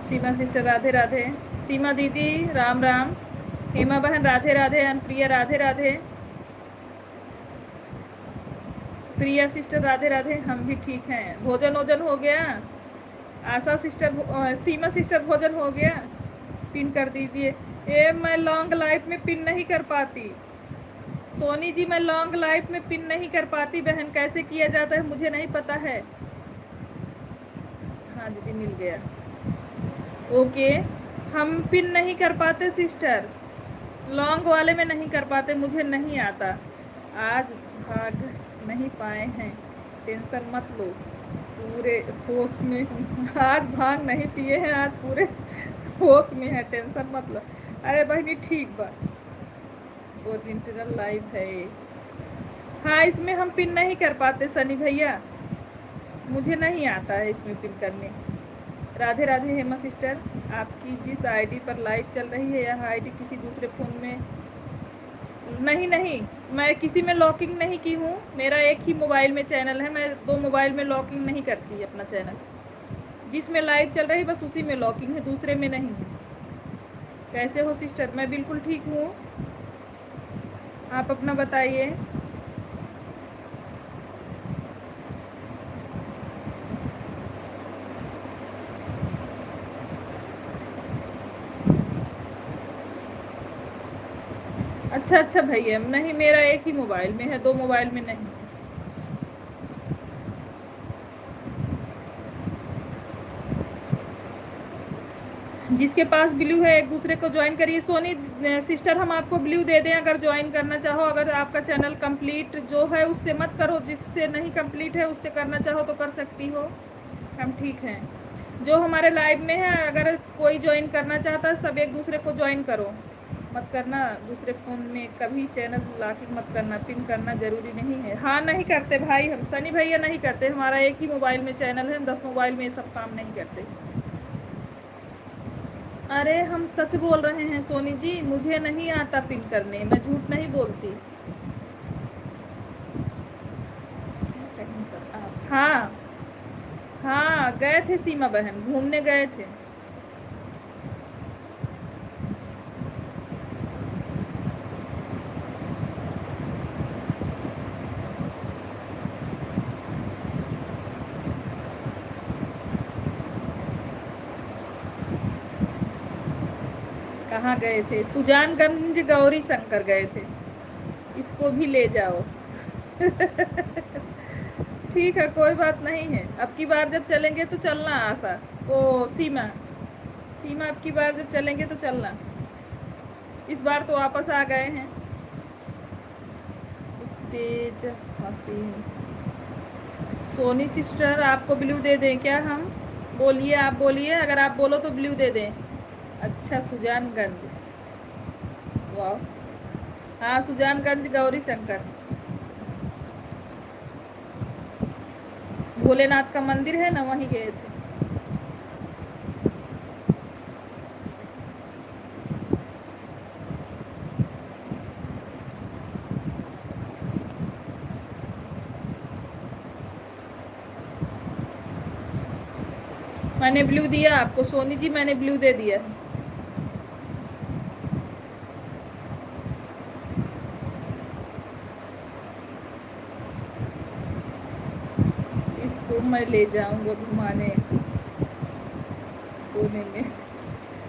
सीमा सिस्टर राधे राधे। सीमा दीदी राम राम। हेमा बहन राधे राधे। अनप्रिया राधे राधे। प्रिया सिस्टर राधे राधे, हम भी ठीक हैं। भोजन वोजन हो गया? आशा सिस्टर, सीमा सिस्टर भोजन हो गया? पिन कर दीजिए। ये मैं लॉन्ग लाइफ में पिन नहीं कर पाती। सोनी जी मैं लॉन्ग लाइफ में पिन नहीं कर पाती बहन, कैसे किया जाता है मुझे नहीं पता है। हाँ दीदी मिल गया। ओके, हम पिन नहीं कर पाते सिस्टर, लॉन्ग वाले में नहीं कर पाते, मुझे नहीं आता। आज भाग नहीं पाए हैं, टेंशन मत लो, पूरे होश में हूँ। आज भाग नहीं पिए हैं, आज पूरे होश में है, टेंशन मत लो। अरे बहनी ठीक बा, ओरिजिनल लाइफ है ये। हाँ इसमें हम पिन नहीं कर पाते सनी भैया, मुझे नहीं आता है इसमें पिन करने। राधे राधे हेमा सिस्टर, आपकी जिस आईडी पर लाइव चल रही है यह आईडी किसी दूसरे फ़ोन में नहीं, मैं किसी में लॉकिंग नहीं की हूँ। मेरा एक ही मोबाइल में चैनल है, मैं 2 मोबाइल में लॉकिंग नहीं करती अपना चैनल। जिसमें लाइव चल रही बस उसी में लॉकिंग है, दूसरे में नहीं है। कैसे हो सिस्टर? मैं बिल्कुल ठीक हूँ, आप अपना बताइए। अच्छा भैया, नहीं मेरा एक ही मोबाइल में है, 2 मोबाइल में नहीं। जिसके पास ब्लू है एक दूसरे को ज्वाइन करिए। सोनी सिस्टर हम आपको ब्लू दे दें अगर ज्वाइन करना चाहो। अगर आपका चैनल कंप्लीट जो है उससे मत करो, जिससे नहीं कंप्लीट है उससे करना चाहो तो कर सकती हो, हम ठीक हैं। जो हमारे लाइव में है अगर कोई ज्वाइन करना चाहता है सब एक दूसरे को ज्वाइन करो, मत करना दूसरे फ़ोन में कभी चैनल लॉकिंग मत करना, पिन करना ज़रूरी नहीं है। हाँ नहीं करते भाई, हम सनी भैया नहीं करते, हमारा एक ही मोबाइल में चैनल है, हम 10 मोबाइल में ये सब काम नहीं करते। अरे हम सच बोल रहे हैं सोनी जी, मुझे नहीं आता पिन करने, मैं झूठ नहीं बोलती। हाँ हाँ गए थे सीमा बहन, घूमने गए थे। कहाँ गए थे? सुजानगंज गौरी शंकर गए थे, इसको भी ले जाओ। ठीक है कोई बात नहीं है, अब की बार जब चलेंगे तो चलना। आशा ओ सीमा अब की बार जब चलेंगे तो चलना। इस बार तो वापस आ गए हैं। तेज हसीन सोनी सिस्टर आपको ब्लू दे दें क्या हम? बोलिए, आप बोलिए, अगर आप बोलो तो ब्लू दे दें। अच्छा सुजानगंज, वाह, हाँ सुजानगंज गौरी शंकर, भोलेनाथ का मंदिर है ना, वहीं गए थे। मैंने ब्लू दिया आपको सोनी जी, मैंने ब्लू दे दिया। इसको मैं ले जाऊंगा घुमाने कोने में।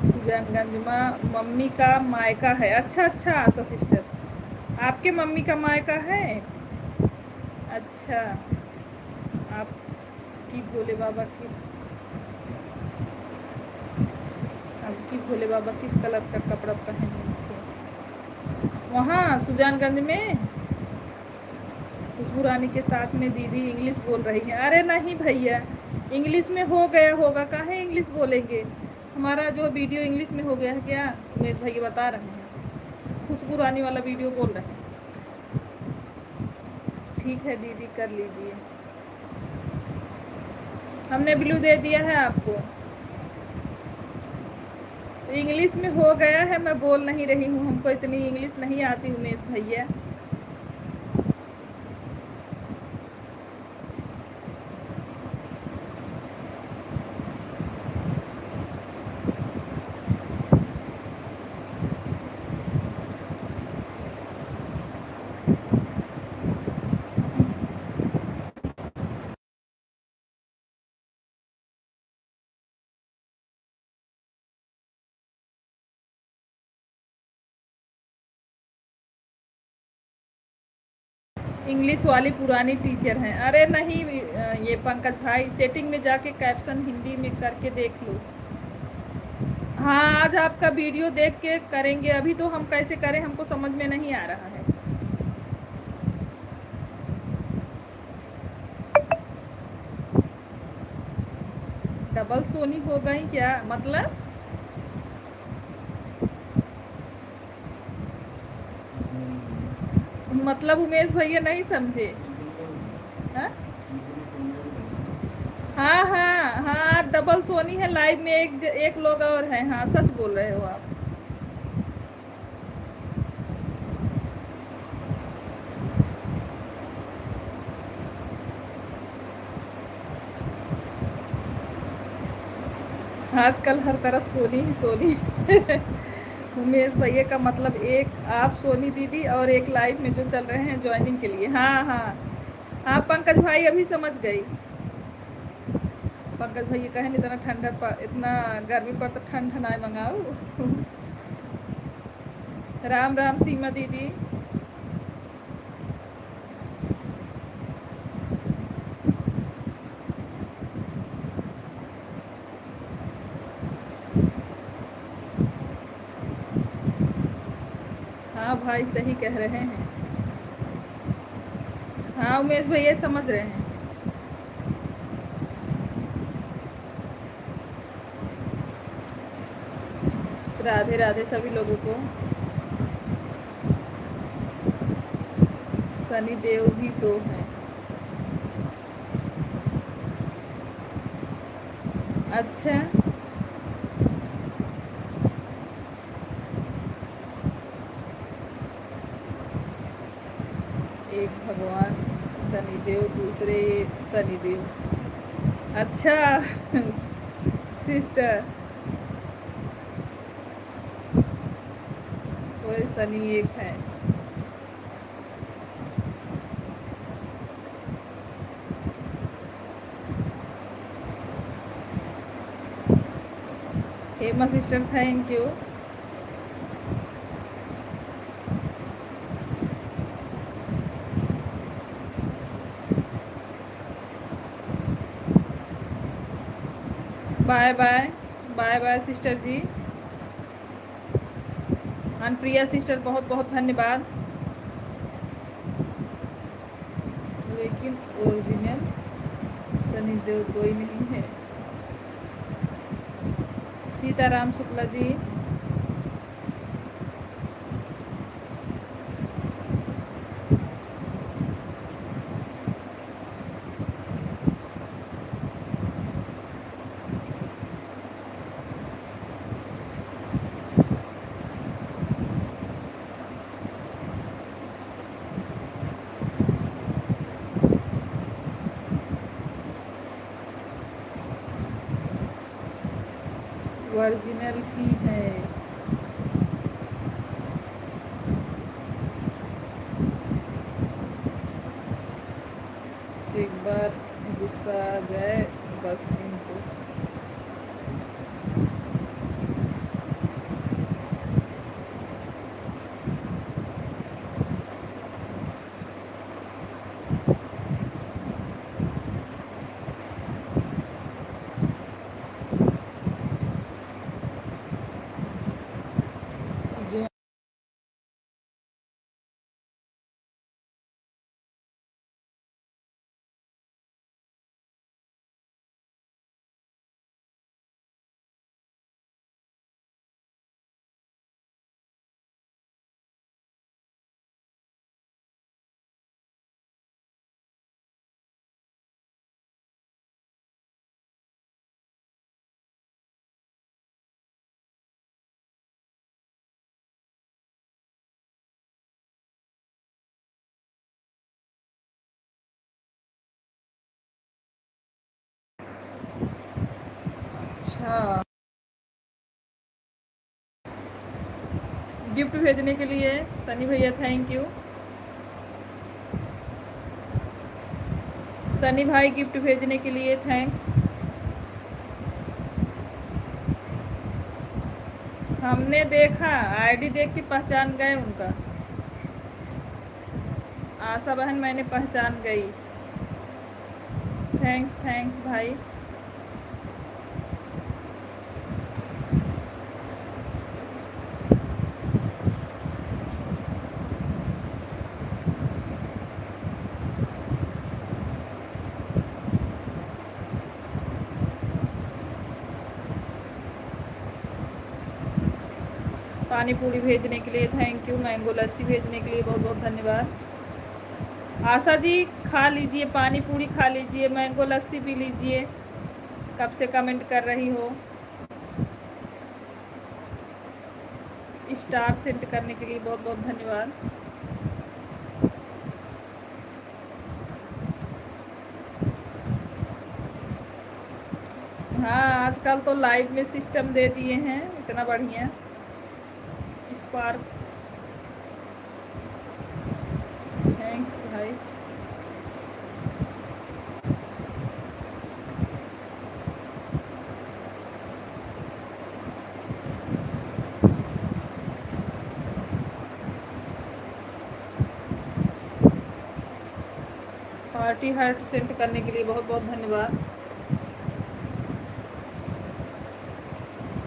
सुजानगंज में मम्मी का मायका है। अच्छा आशा सिस्टर, आपके मम्मी का मायका है? अच्छा, आपकी भोले बाबा किस कलर का कपड़ा पहने थे वहाँ सुजानगंज में? खुशबू रानी के साथ में दीदी इंग्लिश बोल रही है। अरे नहीं भैया, इंग्लिश में हो गया होगा, काहे इंग्लिश बोलेंगे, हमारा जो वीडियो इंग्लिश में हो गया है क्या? उमेश भैया बता रहे हैं, खुशबू रानी वाला वीडियो बोल रहे हैं। ठीक है दीदी कर लीजिए, हमने ब्लू दे दिया है आपको। इंग्लिश में हो गया है, मैं बोल नहीं रही हूँ, हमको इतनी इंग्लिश नहीं आती उमेश भैया। इंग्लिश वाली पुरानी टीचर हैं। अरे नहीं ये पंकज भाई, सेटिंग में जाके कैप्शन हिंदी में करके देख लो। हाँ, आज आपका वीडियो देख के करेंगे। अभी तो हम कैसे करें, हमको समझ में नहीं आ रहा है। डबल सोनी हो गई क्या मतलब? मतलब उमेश भैया नहीं समझे। हाँ हाँ हाँ हाँ, डबल सोनी है लाइव में, एक लोग और हैं। हाँ, सच बोल रहे हो आप। आजकल हर तरफ सोनी ही सोनी। उमेश भैया का मतलब एक आप सोनी दीदी और एक लाइव में जो चल रहे हैं ज्वाइनिंग के लिए। हाँ हाँ हाँ, पंकज भाई अभी समझ गई। पंकज भैया कहें इतना ठंडा इतना गर्मी पर तो ठंड ठंडाई मंगाओ। राम राम सीमा दीदी। हाँ भाई, सही कह रहे हैं। हाँ उमेश भैया समझ रहे हैं। राधे राधे सभी लोगों को। सनी देव भी तो हैं। अच्छा, एक भगवान शनिदेव, दूसरे शनिदेव। अच्छा सिस्टर, कोई शनि एक है। Hema sister thank you. Bye bye, bye bye sister ji. Anupriya sister बहुत बहुत धन्यवाद। लेकिन ओरिजिनल शनिदेव कोई नहीं है। सीताराम शुक्ला जी। ओरिजिनल ही है। एक बार गुस्सा आ जाए बस इनको। जो अच्छा, गिफ्ट भेजने के लिए सनी भैया थैंक यू। सनी भाई गिफ्ट भेजने के लिए थैंक्स। हमने देखा, आईडी देख के पहचान गए उनका। आशा बहन मैंने पहचान गई। थैंक्स थैंक्स भाई। पानी पूरी भेजने के लिए थैंक यू। मैंगो लस्सी भेजने के लिए बहुत बहुत धन्यवाद। आशा जी खा लीजिए, पानी पूरी खा लीजिए, मैंगो लस्सी पी लीजिए। कब से कमेंट कर रही हो। स्टार सेंड करने के लिए बहुत बहुत धन्यवाद। हाँ आजकल तो लाइव में सिस्टम दे दिए हैं, इतना बढ़िया। स्पार्क थैंक्स भाई। पार्टी हार्ट सेंड करने के लिए बहुत बहुत धन्यवाद।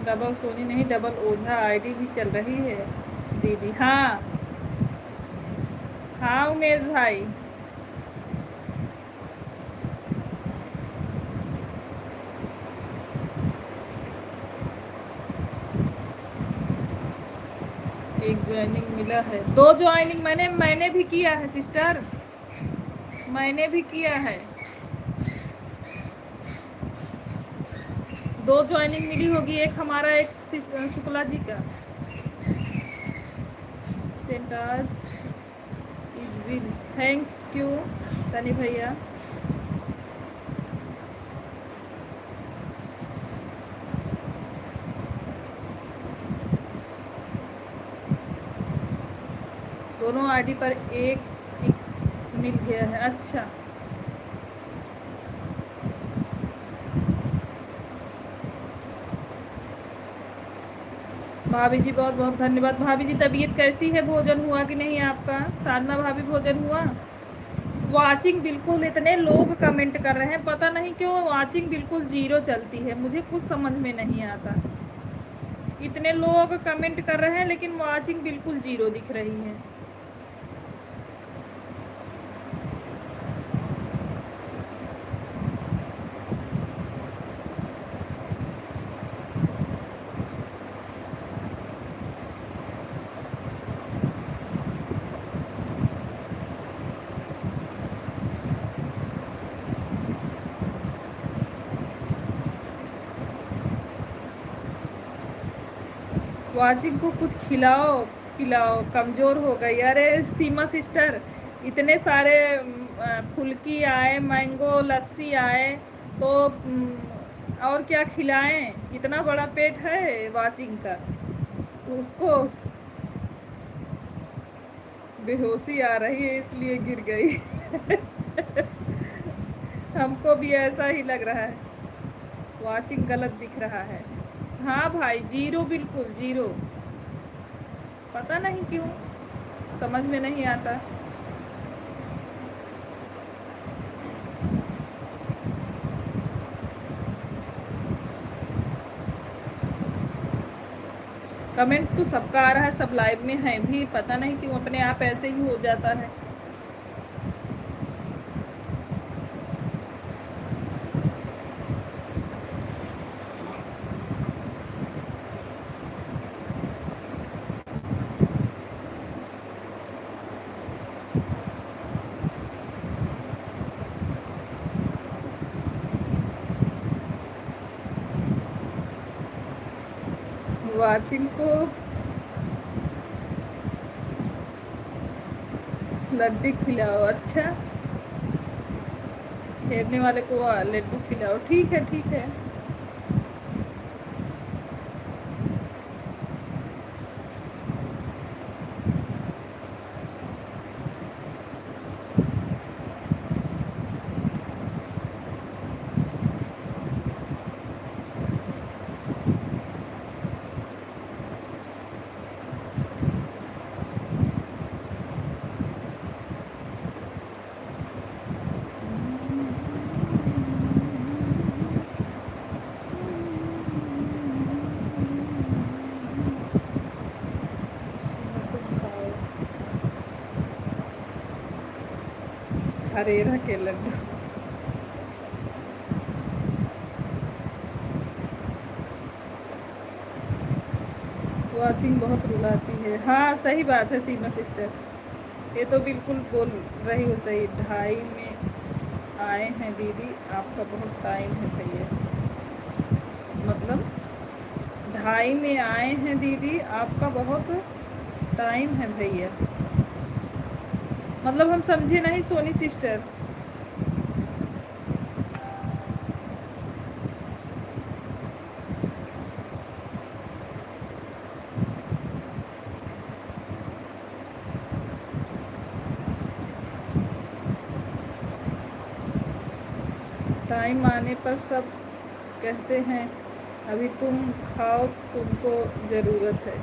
डबल सोनी नहीं, डबल ओझा आईडी भी चल रही है दीदी। हाँ हाँ उमेश भाई। एक ज्वाइनिंग मिला है, 2 ज्वाइनिंग मैंने भी किया है सिस्टर, मैंने भी किया है। 2 ज्वाइनिंग मिली होगी, एक हमारा एक शुक्ला जी का। सेंटाज is win thanks you Sunny भैया। दोनों आईडी पर एक मिल गया है। अच्छा भाभी जी बहुत बहुत धन्यवाद। भाभी जी तबीयत कैसी है, भोजन हुआ कि नहीं आपका। साधना भाभी भोजन हुआ। वाचिंग बिल्कुल, इतने लोग कमेंट कर रहे हैं, पता नहीं क्यों वाचिंग बिल्कुल 0 चलती है, मुझे कुछ समझ में नहीं आता। इतने लोग कमेंट कर रहे हैं लेकिन वाचिंग बिल्कुल 0 दिख रही है। वाचिंग को कुछ खिलाओ पिलाओ, कमज़ोर हो गई। अरे सीमा सिस्टर, इतने सारे फुल्की आए, मैंगो लस्सी आए, तो और क्या खिलाएं। कितना बड़ा पेट है वाचिंग का, उसको बेहोशी आ रही है इसलिए गिर गई। हमको भी ऐसा ही लग रहा है, वाचिंग गलत दिख रहा है। हाँ भाई 0 बिल्कुल 0, पता नहीं क्यों, समझ में नहीं आता। कमेंट तो सबका आ रहा है, सब लाइव में है भी, पता नहीं क्यों अपने आप ऐसे ही हो जाता है। वाचिंग को लड्डू खिलाओ। अच्छा खेलने वाले को लड्डू खिलाओ, ठीक है ठीक है। हरेरा के लड्डू। वाचिंग बहुत रुलाती है। हाँ सही बात है सीमा सिस्टर, ये तो बिल्कुल बोल रही हो सही। 2:30 में आए हैं दीदी, आपका बहुत टाइम है भैया। मतलब 2:30 में आए हैं दीदी, आपका बहुत टाइम है भैया। मतलब हम समझे नहीं सोनी सिस्टर। टाइम आने पर सब कहते हैं अभी तुम खाओ, तुमको ज़रूरत है।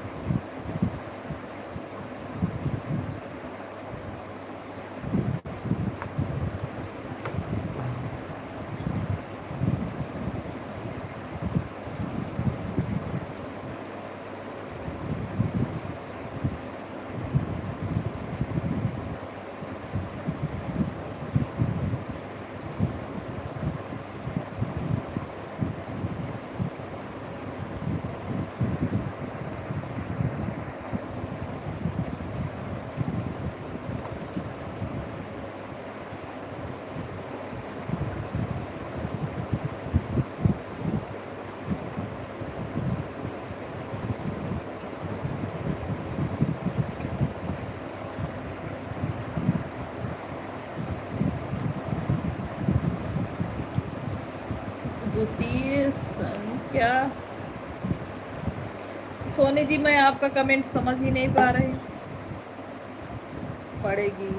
द्वितीय संख्या। सोनी जी मैं आपका कमेंट समझ ही नहीं पा रही। पड़ेगी।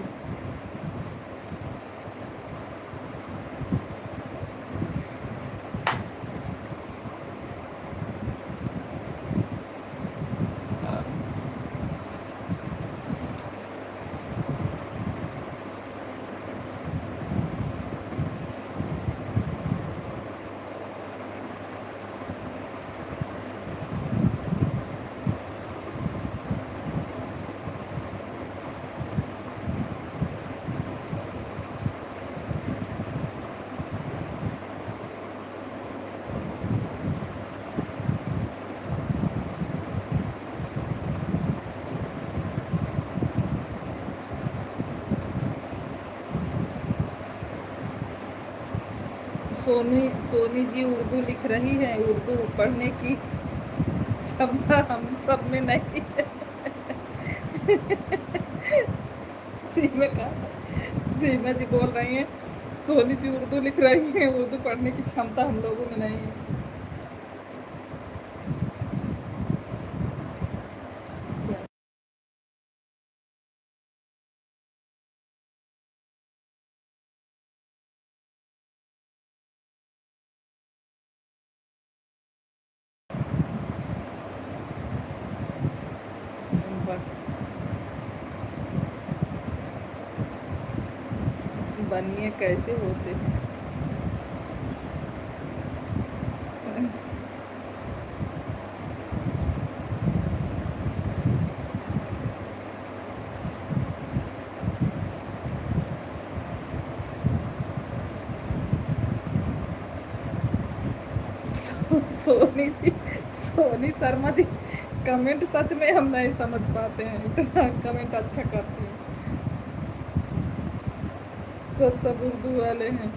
सोनी जी उर्दू लिख रही है, उर्दू पढ़ने की क्षमता हम सब में नहीं है। सीमा का सीमा जी बोल रही हैं सोनी जी उर्दू लिख रही हैं, उर्दू पढ़ने की क्षमता हम लोगों में नहीं है। बनिए कैसे होते हैं। सोनी जी, सोनी शर्मा जी कमेंट सच में हम नहीं समझ पाते हैं, इतना कमेंट अच्छा करती हैं। सब उर्दू वाले हैं,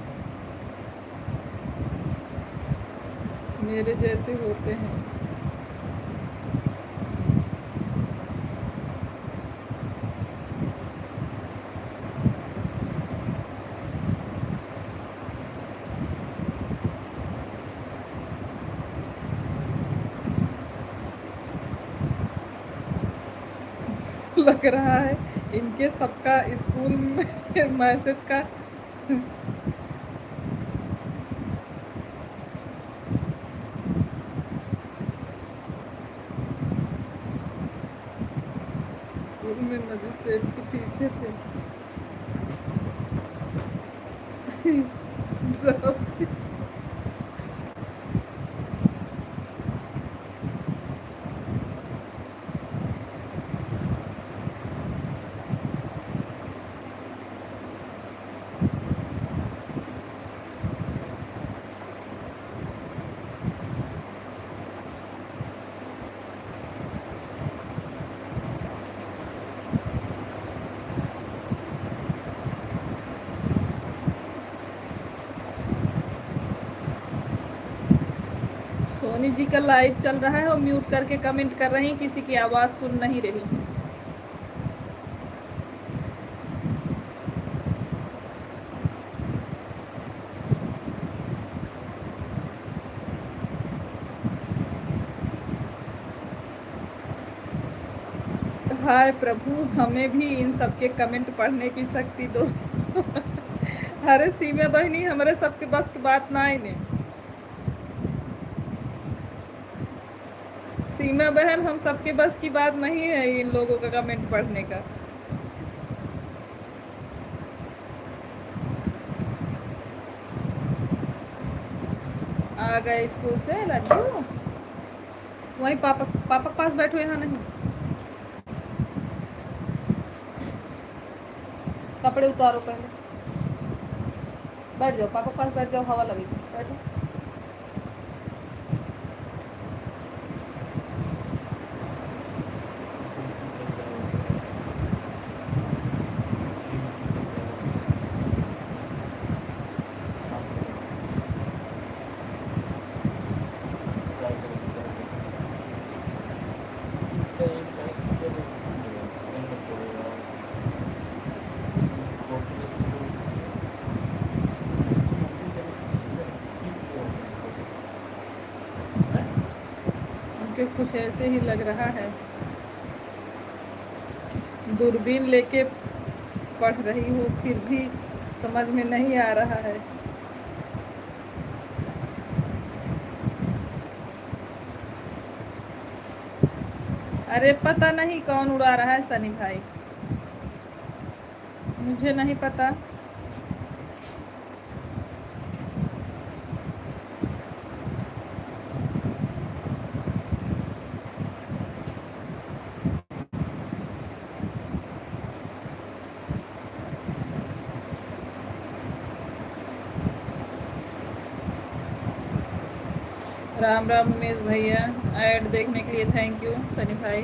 मेरे जैसे होते हैं। लग रहा है इनके सबका स्कूल में मैसेज का स्कूल में मजिस्ट्रेट के पीछे थे। ड्रॉप्सी। सोनी जी का लाइव चल रहा है और म्यूट करके कमेंट कर रही, किसी की आवाज़ सुन नहीं रही। हाय प्रभु, हमें भी इन सबके कमेंट पढ़ने की शक्ति दो। अरे सीमा बहनी, हमारे सबके बस की बात ना ही नहीं। सीमा बहन, हम सबके बस की बात नहीं है इन लोगों का कमेंट पढ़ने का। आ गए स्कूल से लड्डू? वहीं पापा पापा के पास बैठो, यहाँ नहीं। कपड़े उतारो पहले, बैठ जाओ पापा के पास, बैठ जाओ, हवा लगेगी, बैठो। उनके कुछ ऐसे ही लग रहा है, दूरबीन लेके पढ़ रही हूँ फिर भी समझ में नहीं आ रहा है। अरे पता नहीं कौन उड़ा रहा है सनी भाई, मुझे नहीं पता। राम राम उमेश भैया, ऐड देखने के लिए थैंक यू सनी भाई।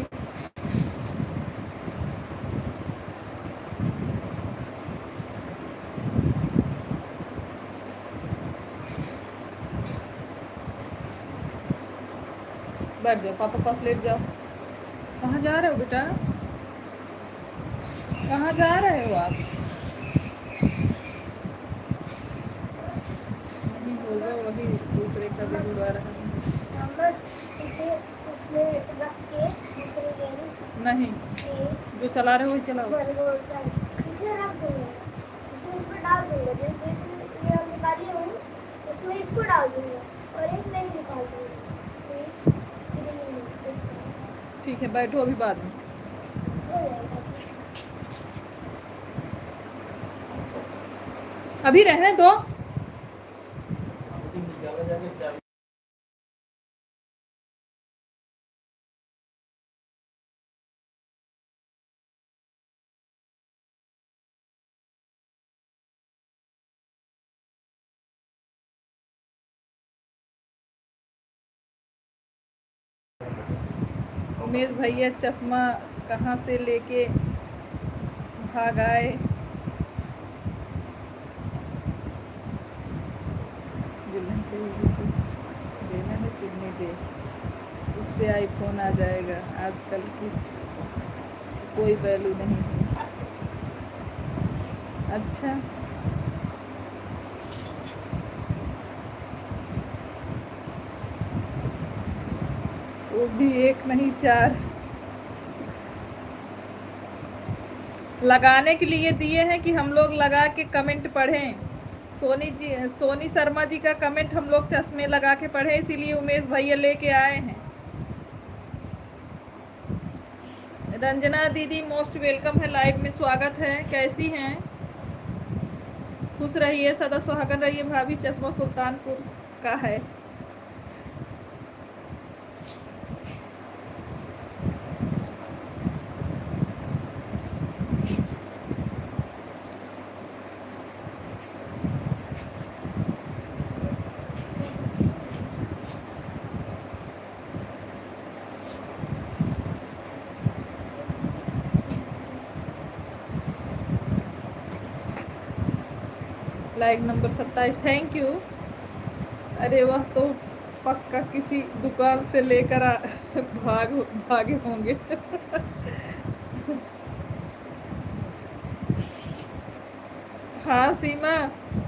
बैठ जाओ पापा पास, लेट जाओ। कहाँ जा रहे हो बेटा, कहाँ जा रहे हो आप? नहीं होगा, वही दूसरे का भी उड़ा रहा है। नहीं, जो चला रहे हो वही चलाओ। उसमें इसको डाल दूंगा और एक मैं निकाल दूंगा। ठीक है, बैठो, अभी बाद में। अभी रहने दो। उमेश भैया चश्मा कहाँ से लेके भाग आए? दुल्हन चाहिए किसी, देना है कितने दे, उससे आईफोन आ जाएगा। आजकल की कोई वैल्यू नहीं है। अच्छा, वो भी एक नहीं 4 लगाने के लिए दिए हैं कि हम लोग लगा के कमेंट पढ़ें। सोनी शर्मा जी का कमेंट हम लोग चश्मे लगा के पढ़े, इसीलिए उमेश भैया लेके आए हैं। रंजना दीदी मोस्ट वेलकम है, लाइव में स्वागत है। कैसी हैं? खुश रहिए, सदा सुहागन रहिए। भाभी चश्मा सुल्तानपुर का है। Like number 27, thank you. अरे वह तो पक्का किसी दुकान से लेकर भागे होंगे। हाँ सीमा,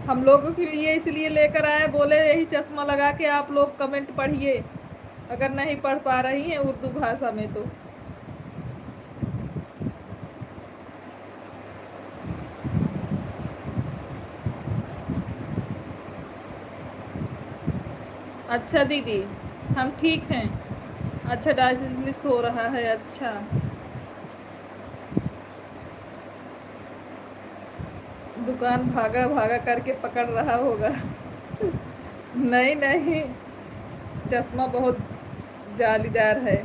हम लोगों के लिए इसलिए लेकर आए, बोले यही चश्मा लगा के आप लोग कमेंट पढ़िए, अगर नहीं पढ़ पा रही हैं उर्दू भाषा में तो। अच्छा दीदी, हम ठीक हैं। अच्छा डायलिसिस हो रहा है, अच्छा। दुकान भागा भागा करके पकड़ रहा होगा। नहीं नहीं, चश्मा बहुत जालीदार है।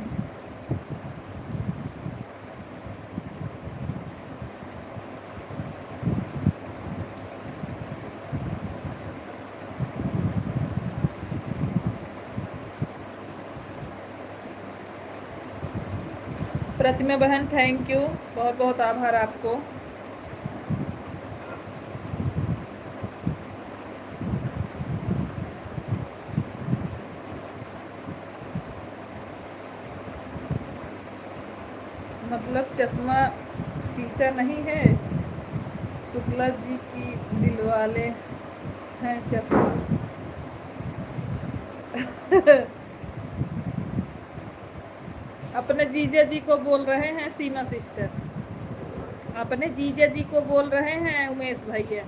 प्रतिमा बहन थैंक यू, बहुत बहुत आभार आपको। मतलब चश्मा शीशा नहीं है, शुक्ला जी की दिलवाले हैं चश्मा। अपने जीजा जी को बोल रहे हैं सीमा सिस्टर, अपने जीजा जी को बोल रहे हैं उमेश भैया।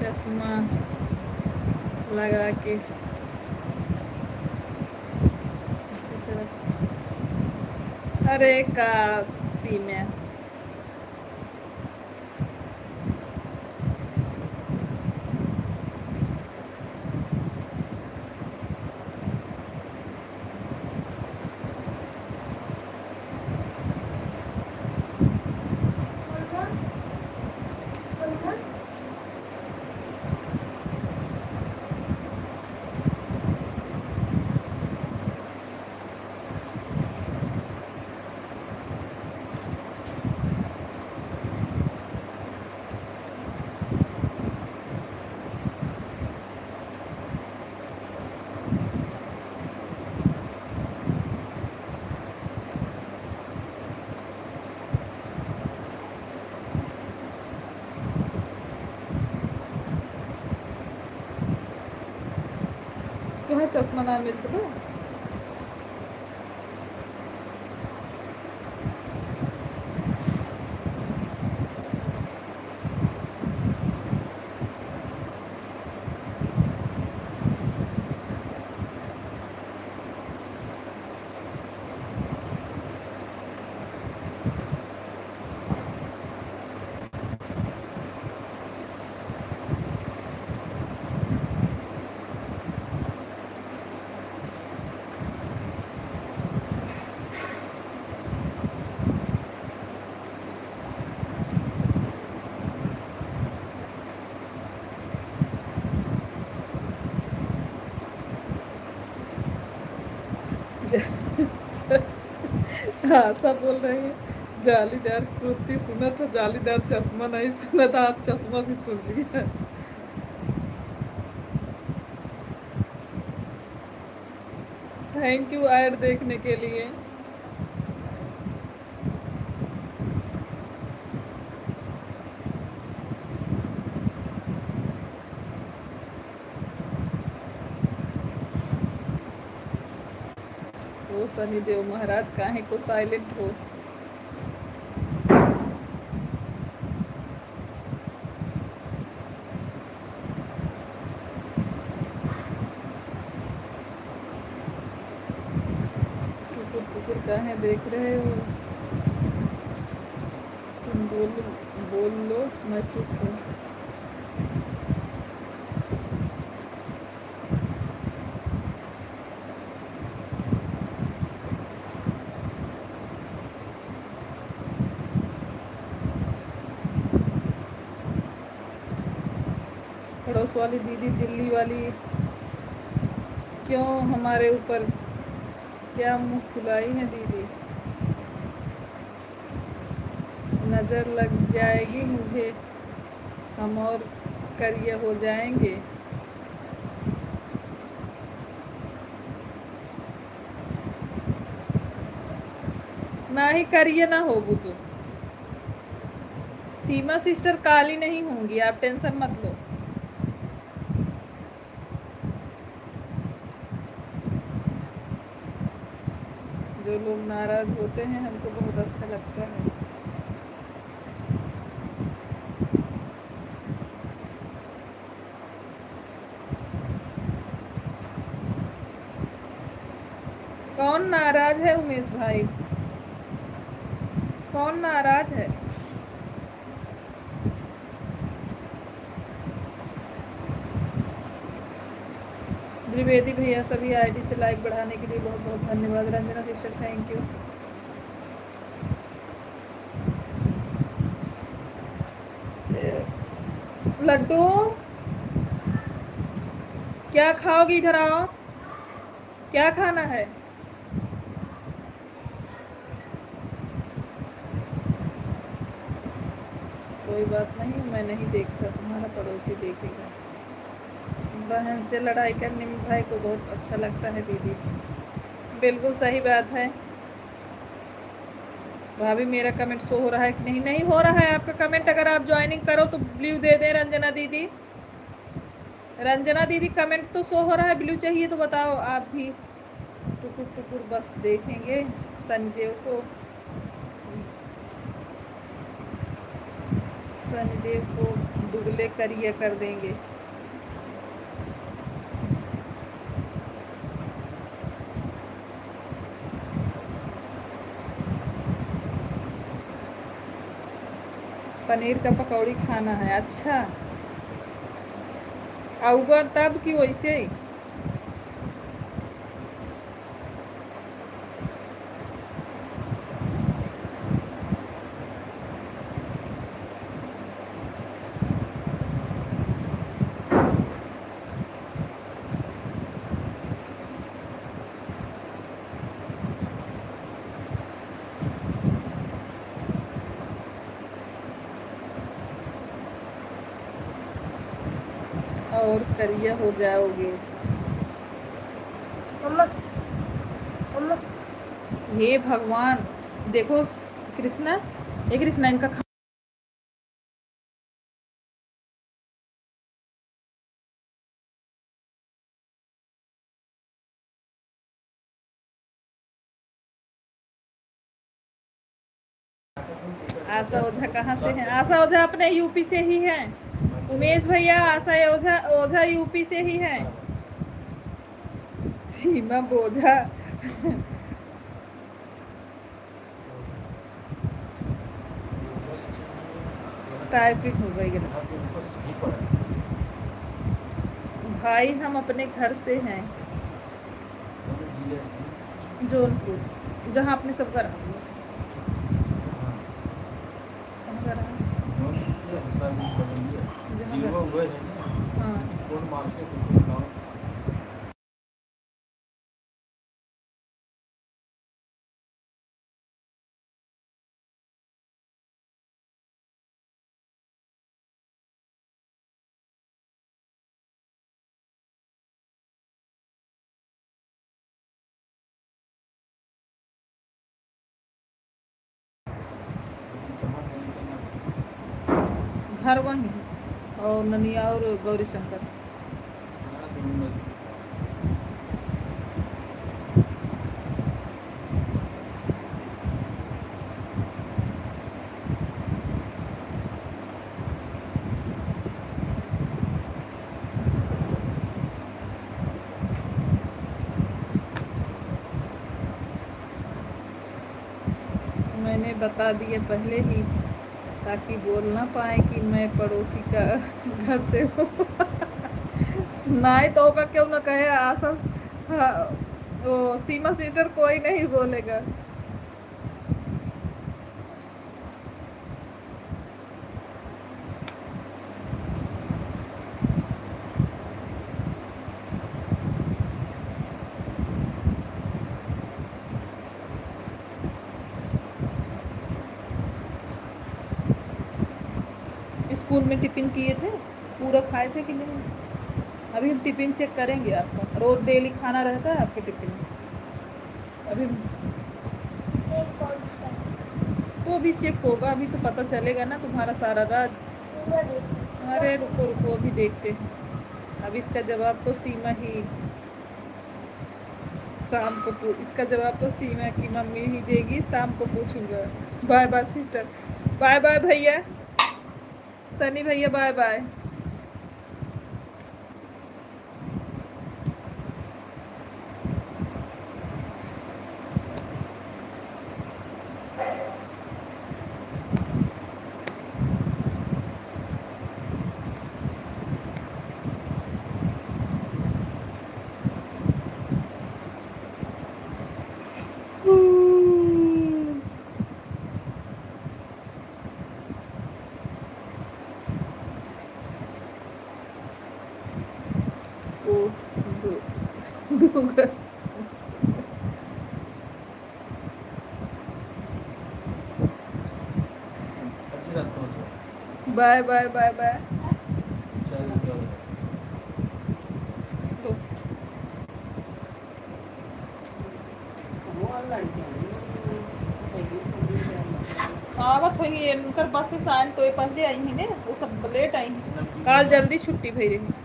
चश्मा लगा के अरे का सीमा, तुम्हें चश्मा ना मिलता तो हाँ सब बोल रहे हैं जालीदार कुर्ती सुना था, जालीदार चश्मा नहीं सुना था, आप चश्मा भी सुन लिया। थैंक यू ऐड देखने के लिए। ओ सनी देव महाराज काहे को साइलेंट हो। टुकुर टुकुर लगता है देख रहे हो। तुम बोल लो, मैं चुप हूँ। पड़ोस वाली दीदी दिल्ली वाली क्यों हमारे ऊपर क्या मुंह फुलाई है दीदी? नज़र लग जाएगी मुझे, हम और करिए हो जाएंगे। ना ही करिए ना होगू तो। सीमा सिस्टर काली नहीं होंगी, आप टेंशन मत लो। जो लोग नाराज होते हैं हमको बहुत अच्छा लगता है। कौन नाराज है उमेश भाई? कौन नाराज है? द्विवेदी भैया सभी आईडी से लाइक बढ़ाने के लिए बहुत बहुत धन्यवाद। Ranjana sister thank you. Laddoo क्या खाओगी? इधर आओ, क्या खाना है? कोई बात नहीं, मैं नहीं देखता, तुम्हारा पड़ोसी देखेगा। बहन से लड़ाई करने में भाई को बहुत अच्छा लगता है दीदी। बिल्कुल सही बात है। भाभी मेरा कमेंट शो हो रहा है कि नहीं? नहीं हो रहा है आपका कमेंट। अगर आप ज्वाइनिंग करो तो ब्लू दे दें रंजना दीदी। रंजना दीदी कमेंट तो शो हो रहा है, ब्लू चाहिए तो बताओ आप भी। टुकुर टुकुर बस देखेंगे शनिदेव को, शनिदेव को दुगले करिए कर देंगे। पनीर का पकौड़ी खाना है। अच्छा आऊगा तब कि वैसे ही? और करिए हो जाओगे। मम्मा मम्मा हे भगवान, देखो कृष्णा, ये कृष्णा इनका आशा ओझा कहाँ से हैं? आशा ओझा अपने यूपी से ही हैं। उमेश भैया आशा ओझा ओझा यूपी से ही हैं। सीमा बोझा टाइपिंग हो गई है भाई। हम अपने घर से हैं, जौनपुर, जहाँ अपने सब घर हाँ। घर वहीं और ननिया और गौरी शंकर। बता दिए पहले ही, ताकि बोल ना पाए कि मैं पड़ोसी का घर से हूँ। नहीं तो होगा क्यों ना कहे आशा। हाँ, वो सीमा सीटर कोई नहीं बोलेगा। स्कूल में टिफिन किए थे, पूरा खाए थे कि नहीं? अभी हम टिफिन चेक करेंगे आपका, रोज डेली खाना रहता है आपके टिफिन में? अभी एक कौन सा तो अभी चेक होगा, अभी तो पता चलेगा ना तुम्हारा सारा राज। पूरा देखो। अरे रुको रुको, अभी देखते हैं। अब इसका जवाब तो सीमा ही शाम को इसका जवाब तो सीमा की मम्मी ही देगी, शाम को पूछूंगा। Bye bye sister, bye bye भैया, सनी भैया, bye bye. Oh Google. Bye bye bye bye. आवत होंगी इनकर बस से साइन तो ये पहले आई ही ने, वो सब लेट आई हैं। काल जल्दी छुट्टी भई रही।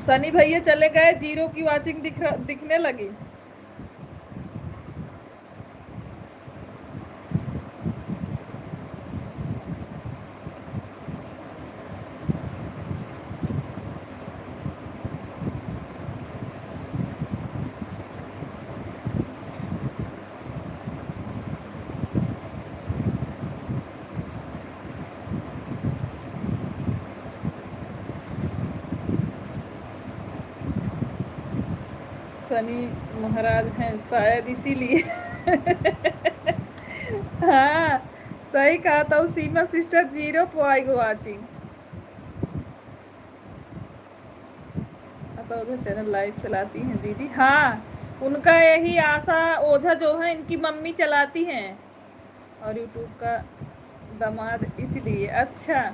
सनी भैया चले गए, जीरो की वाचिंग दिखने लगी। शनि महाराज हैं शायद इसीलिए। हाँ सही कहा था, सीमा सिस्टर 0 पॉइंट वाचिंग। आशा ओझा चैनल लाइव चलाती हैं दीदी? हाँ, उनका यही आशा ओझा जो है इनकी मम्मी चलाती हैं, और यूट्यूब का दामाद इसलिए। अच्छा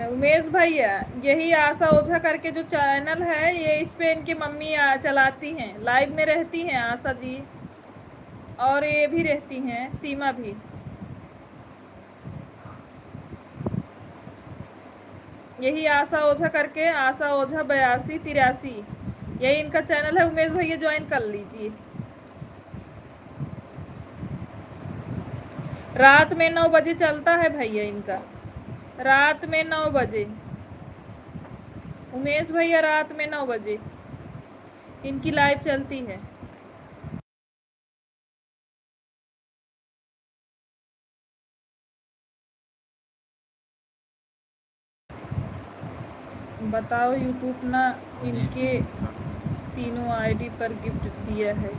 उमेश भैया, यही आशा ओझा करके जो चैनल है ये, इस पे इनकी मम्मी चलाती हैं, लाइव में रहती हैं आशा जी, और ये भी रहती हैं सीमा भी। यही आशा ओझा करके, आशा ओझा 8283, यही इनका चैनल है। उमेश भैया ज्वाइन कर लीजिए। रात में 9 बजे चलता है भैया इनका, रात में 9 बजे। उमेश भैया रात में 9 बजे इनकी लाइव चलती है। बताओ यूट्यूब ना इनके तीनों आईडी पर गिफ्ट दिया है।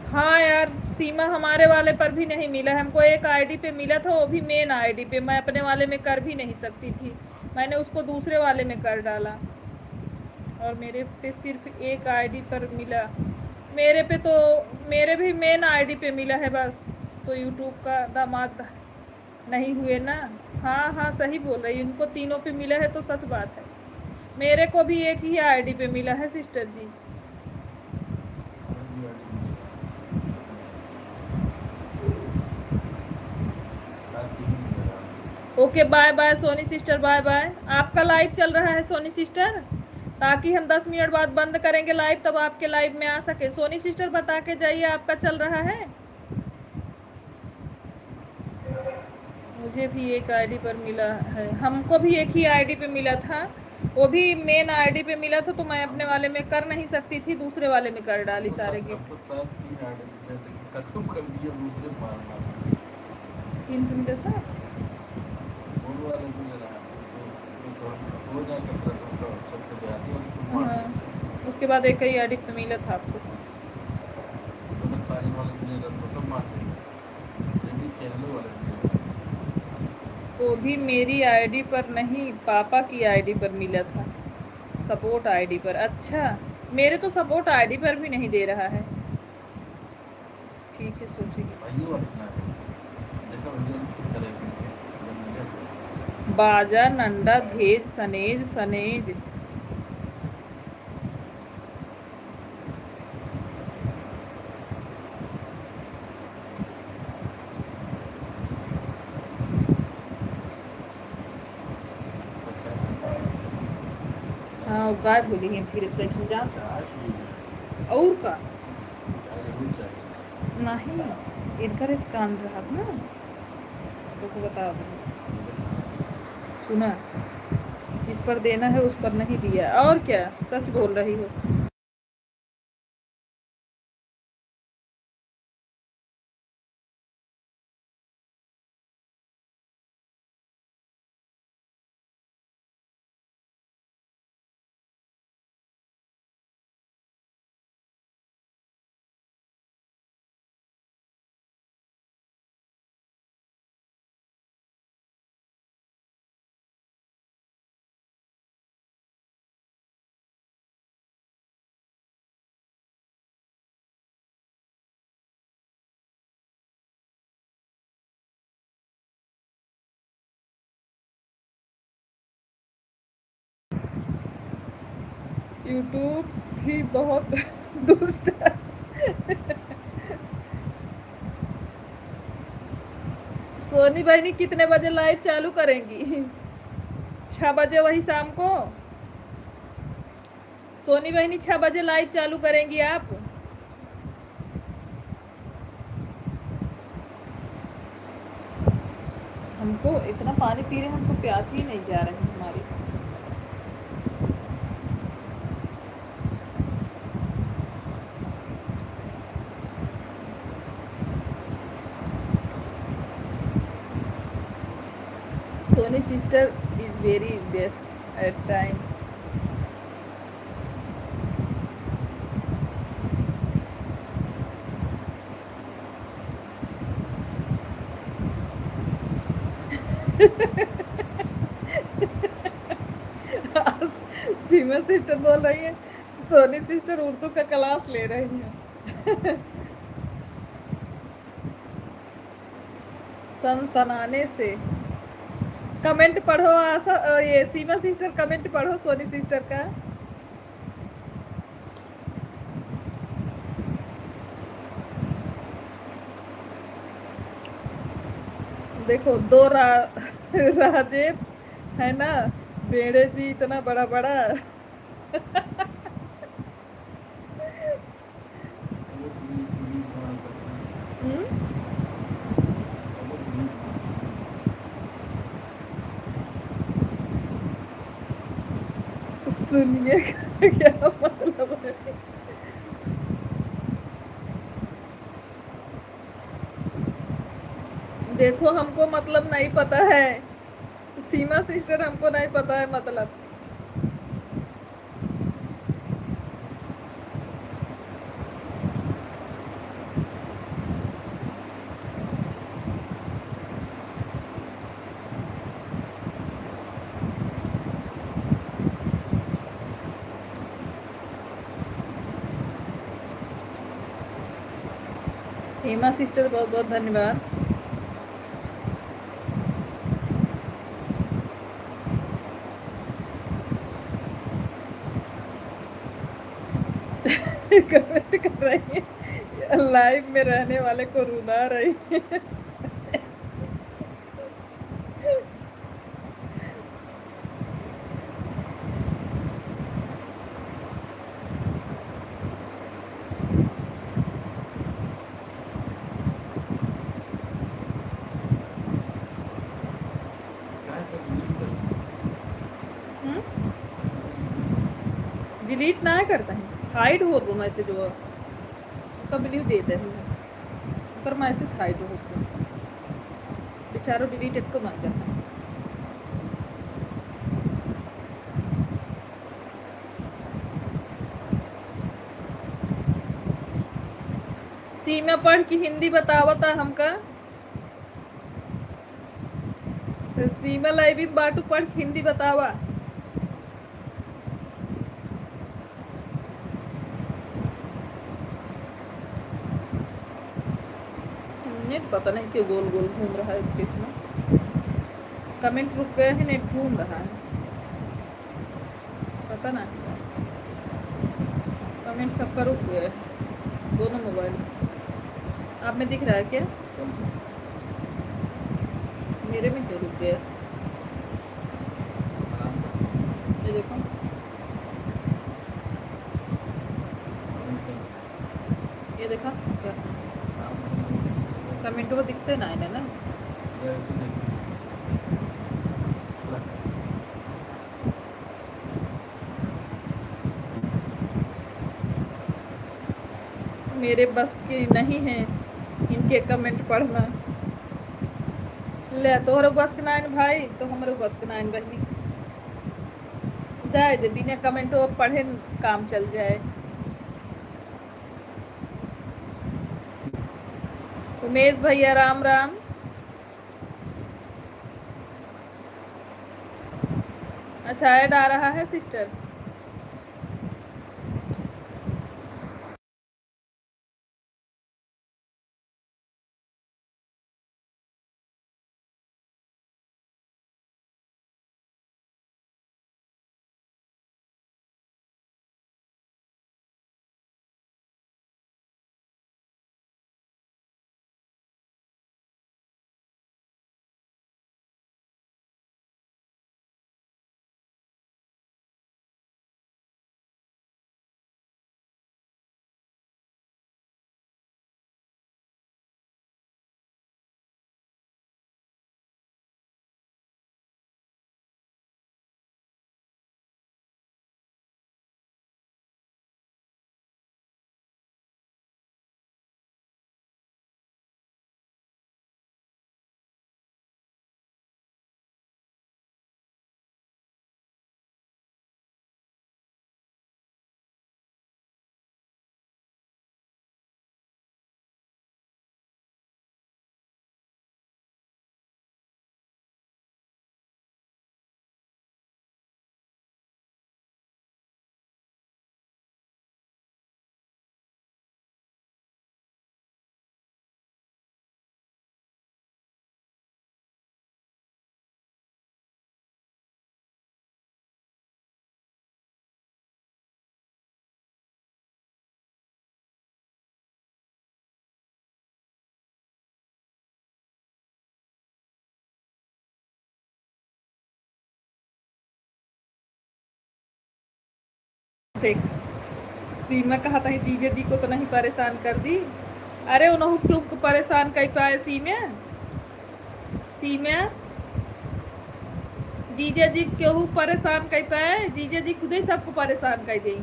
हाँ यार सीमा, हमारे वाले पर भी नहीं मिला है हमको, एक आईडी पे मिला था, वो भी मेन आईडी पे। मैं अपने वाले में कर भी नहीं सकती थी, मैंने उसको दूसरे वाले में कर डाला, और मेरे पे सिर्फ एक आईडी पर मिला। मेरे पे तो, मेरे भी मेन आईडी पे मिला है बस। तो यूट्यूब का दामाद नहीं हुए ना। हाँ हाँ सही बोल रही, इनको तीनों पे मिला है तो सच बात है। मेरे को भी एक ही आईडी पे मिला है सिस्टर जी। Okay bye bye Soni sister, bye bye. आपका लाइव चल रहा है सोनी सिस्टर, ताकि हम 10 मिनट बाद बंद करेंगे लाइव, तब आपके लाइव में आ सके। सोनी सिस्टर बता के जाइए आपका चल रहा है। मुझे भी एक आईडी पर मिला है, हमको भी एक ही आईडी पे मिला था, वो भी मेन आईडी पे मिला था तो मैं अपने वाले में कर नहीं सकती थी, दूसरे वाले में कर डाली सारे गिफ्ट। खत्म कर दिया दूसरे मार मार 3 पे मिला था। वो वाले को ले रहा है तो हो जाए करता तो सबसे ब्याह और तुम मार हाँ, उसके बाद एक ही आईडी पे मिला था आपको। तो मैं सारी वाले को ले रहा तो सब मार देंगे यदि चैनल वाले को ले रहा वो भी मेरी आईडी पर नहीं, पापा की आईडी पर मिला था, सपोर्ट आईडी पर। अच्छा, मेरे तो सपोर्ट आईडी पर भी नहीं दे रहा है। ठीक है, सोचेंगे। भाई वाले ना देखो वीडियो ठीक करेगी बाजा नंदा धेज सनेज सनेज। हाँ, वो गायब हो गई हैं फिर इसलिए कि जान और का जरूर चाहिए नहीं, इनका स्कान रहा ना तो बता दो। सुना, इस पर देना है उस पर नहीं दिया, और क्या सच बोल रही हो। यूट्यूब भी बहुत दुष्ट है। सोनी बहनी कितने बजे लाइव चालू करेंगी? 6 बजे, वही शाम को। सोनी बहनी 6 बजे लाइव चालू करेंगी आप? हमको इतना पानी पी रहे हैं, हमको प्यास ही नहीं जा रही हमारी। Sony sister is very best at time. Seema sister बोल रही है सोनी सिस्टर उर्दू का क्लास ले रही है। सनसनाने से कमेंट पढ़ो आशा, ये सीमा सिस्टर कमेंट पढ़ो सोनी सिस्टर का। देखो दो राजेब है ना, बेड़े जी इतना बड़ा बड़ा। सुनिए क्या मतलब है। देखो हमको मतलब नहीं पता है, सीमा सिस्टर हमको नहीं पता है मतलब। हेमा सिस्टर बहुत बहुत धन्यवाद। कमेंट कर रही है, लाइव में रहने वाले को रुला रही है। डिलीट ना करता है, हाइड हो वो मैसेज वो कब देते हैं पर मैसेज हाइड हो बेचारो डिलीट एक को मार करता है। सीमा पढ़ की हिंदी बतावता हमका, सीमा लाइव बाटू पढ़ के हिंदी बतावा। नेट पता नहीं क्यों गोल गोल घूम रहा है इसमें, कमेंट रुक गए हैं, नेट घूम रहा है पता नहीं, कमेंट सबका रुक गया है दोनों मोबाइल। आप में दिख रहा है क्या? मेरे में क्यों रुक गया? ये देखो ये देखा क्या कमेंट वो दिखते ना है ना। मेरे बस की नहीं है इनके कमेंट पढ़ना। ले तोहरे बस के नाइन भाई तो हमारे बस के नाइन बहनी जाए दे बिना कमेंटो पढ़े काम चल जाए। उमेश भैया राम राम। अच्छा ऐड आ रहा है सिस्टर। देख सीमा कहा था जीजा जी को तो नहीं परेशान कर दी। अरे उन्होंने क्यों परेशान कर पाए सीमा? सीमा जीजा जी क्यों परेशान कर पाए? जीजा जी खुद ही सबको परेशान कर दी।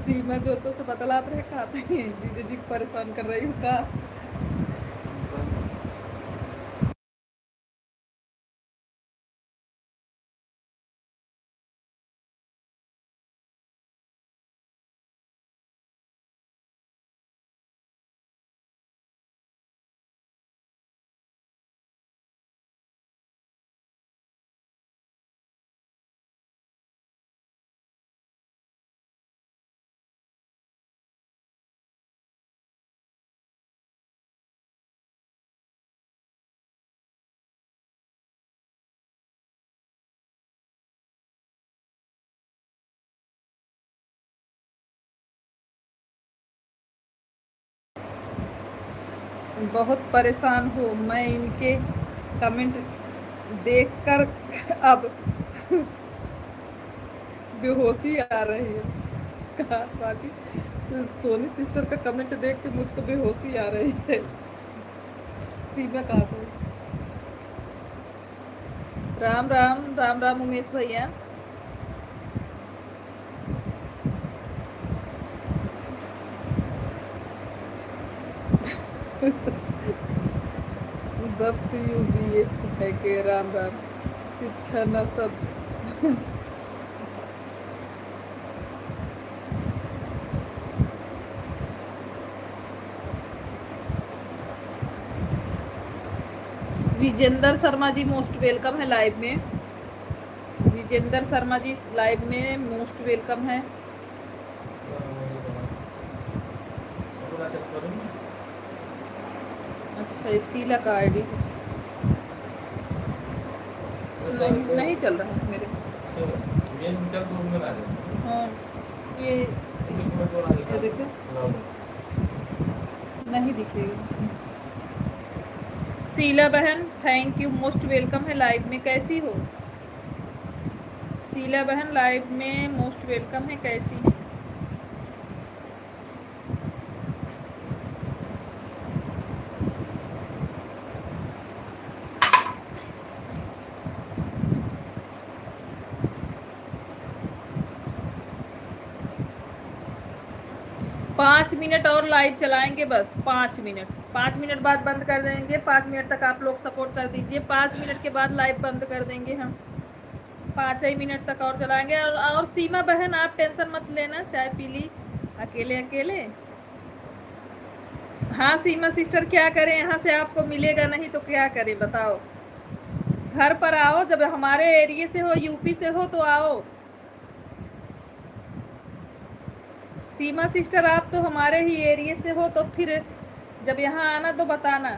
सीमा जो तो से बतलात रहे खाते हैं जीजा जी को परेशान कर रही हूँ का। बहुत परेशान हूँ मैं इनके कमेंट देखकर अब बेहोशी आ रही है। कहा बाकी तो सोनी सिस्टर का कमेंट देख के मुझको बेहोशी आ रही है। सीमा कहा तो राम राम राम राम उमेश भैया। दफ्त यूं भी ये है के राम राम शिक्षा न सब। विजेंद्र शर्मा जी मोस्ट वेलकम है लाइव में। विजेंद्र शर्मा जी लाइव में मोस्ट वेलकम है। अच्छा ये शीला का आईडी नहीं चल रहा है मेरे। हाँ ये देखो नहीं दिखेगा। शीला बहन थैंक यू मोस्ट वेलकम है लाइव में। कैसी हो शीला बहन? लाइव में मोस्ट वेलकम है। कैसी है? 5 मिनट और लाइव चलाएंगे बस 5 मिनट। 5 मिनट बाद बंद कर देंगे। 5 मिनट तक आप लोग सपोर्ट कर दीजिए। 5 मिनट के बाद लाइव बंद कर देंगे हम। 5 ही मिनट तक और चलाएंगे। और सीमा बहन आप टेंशन मत लेना, चाय पी ली अकेले अकेले। हाँ सीमा सिस्टर क्या करें, यहाँ से आपको मिलेगा नहीं तो क्या करें बताओ। घर पर आओ, जब हमारे एरिया से हो, यूपी से हो तो आओ। सीमा सिस्टर आप तो हमारे ही एरिया से हो, तो फिर जब यहाँ आना तो बताना।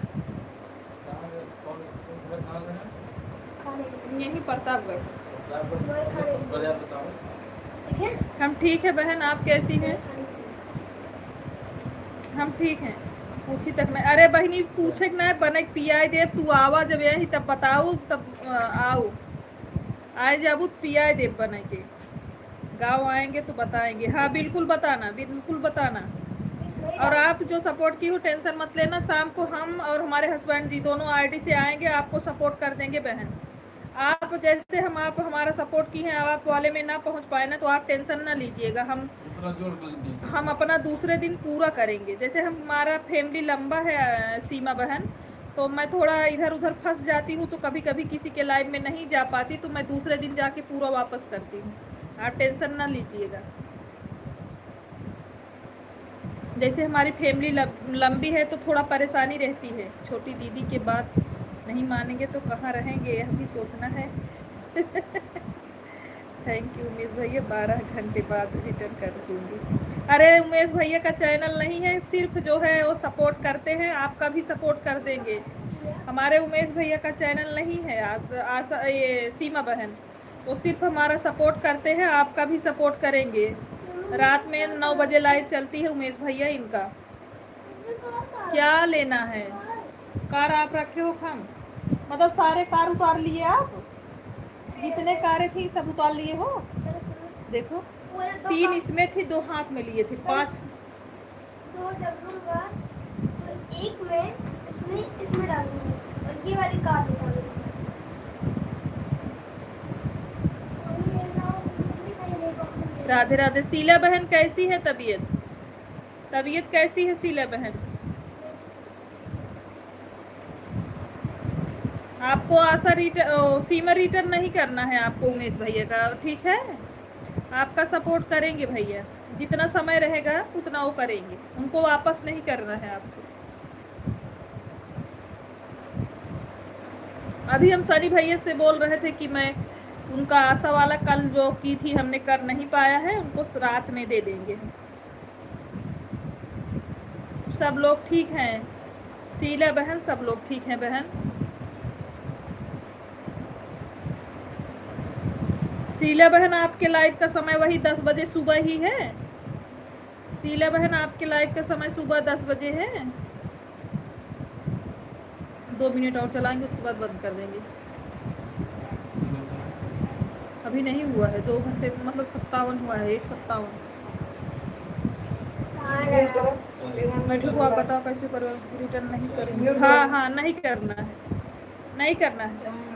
यही प्रतापगढ़। हम ठीक है बहन, आप कैसी हैं? हम ठीक हैं, पूछी तक नहीं। अरे बहनी पूछे नहीं बने पियाई दे, तू आवा जब यही तब बताऊ, तब आओ आए जाबू पियाई दे बने के। गाँव आएंगे तो बताएंगे। हाँ बिल्कुल बताना, बिल्कुल बताना। और आप जो सपोर्ट की हो टेंशन मत लेना। शाम को हम और हमारे हस्बैंड जी दोनों आईडी से आएंगे, आपको सपोर्ट कर देंगे बहन। आप जैसे हम आप हमारा सपोर्ट की हैं, आप वाले में ना पहुंच पाए ना तो आप टेंशन ना लीजिएगा। हम अपना दूसरे दिन पूरा करेंगे। जैसे हमारा फैमिली लंबा है सीमा बहन, तो मैं थोड़ा इधर उधर फंस जाती हूँ, तो कभी कभी किसी के लाइव में नहीं जा पाती, तो मैं दूसरे दिन जाके पूरा वापस करती हूँ। आप टेंशन ना लीजिएगा। जैसे हमारी फैमिली लंबी है तो थोड़ा परेशानी रहती है। छोटी दीदी के बात नहीं मानेंगे तो कहाँ रहेंगे, यह भी सोचना है। थैंक यू उमेश भैया, 12 घंटे बाद रिटर्न कर दूंगी। अरे उमेश भैया का चैनल नहीं है, सिर्फ जो है वो सपोर्ट करते हैं, आपका भी सपोर्ट कर देंगे। हमारे उमेश भैया का चैनल नहीं है ये सीमा बहन, वो सिर्फ हमारा सपोर्ट करते हैं, आपका भी सपोर्ट करेंगे। रात में 9 बजे लाइव चलती है उमेश भैया इनका। क्या लेना है? कार आप रखे हो खम, मतलब सारे कार उतार लिए आप? जितने कारें थी सब उतार लिए हो? देखो 3 इसमें थी, 2 हाथ में लिए थे, 5 तो जब लूंगा तो एक में इसमें डालूंगी और ये वाली कार निकालूंगी। राधे राधे। शीला बहन कैसी है तबीयत? तबीयत कैसी है शीला बहन? आपको आशा सीमा रिटर्न नहीं करना है आपको उमेश भैया का, ठीक है? आपका सपोर्ट करेंगे भैया, जितना समय रहेगा उतना वो करेंगे, उनको वापस नहीं करना है आपको। अभी हम सनी भैया से बोल रहे थे कि मैं उनका आशा वाला कल जो की थी हमने कर नहीं पाया है, उनको रात में दे देंगे। सब लोग ठीक हैं शीला बहन? सब लोग ठीक हैं बहन? शीला बहन आपके लाइव का समय वही 10 बजे सुबह ही है? शीला बहन आपके लाइव का समय सुबह 10 बजे है। 2 मिनट और चलाएंगे, उसके बाद बंद कर देंगे। अभी नहीं हुआ है, 2 घंटे मतलब 57 हुआ है, 157। मैं ठीक हूँ, आप बताओ कैसे पर रिटर्न नहीं करेंगे? हाँ हाँ नहीं करना है, नहीं करना है।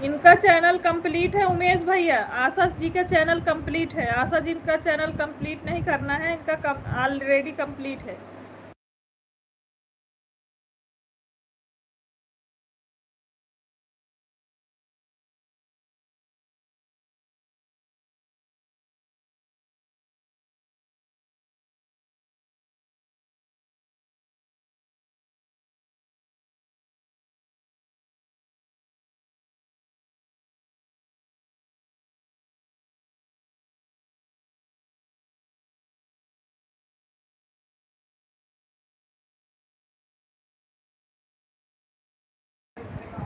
इनका चैनल कंप्लीट है उमेश भैया, आशा जी का चैनल कंप्लीट है। आशा जी का चैनल कंप्लीट नहीं करना है, इनका ऑलरेडी कंप्लीट है।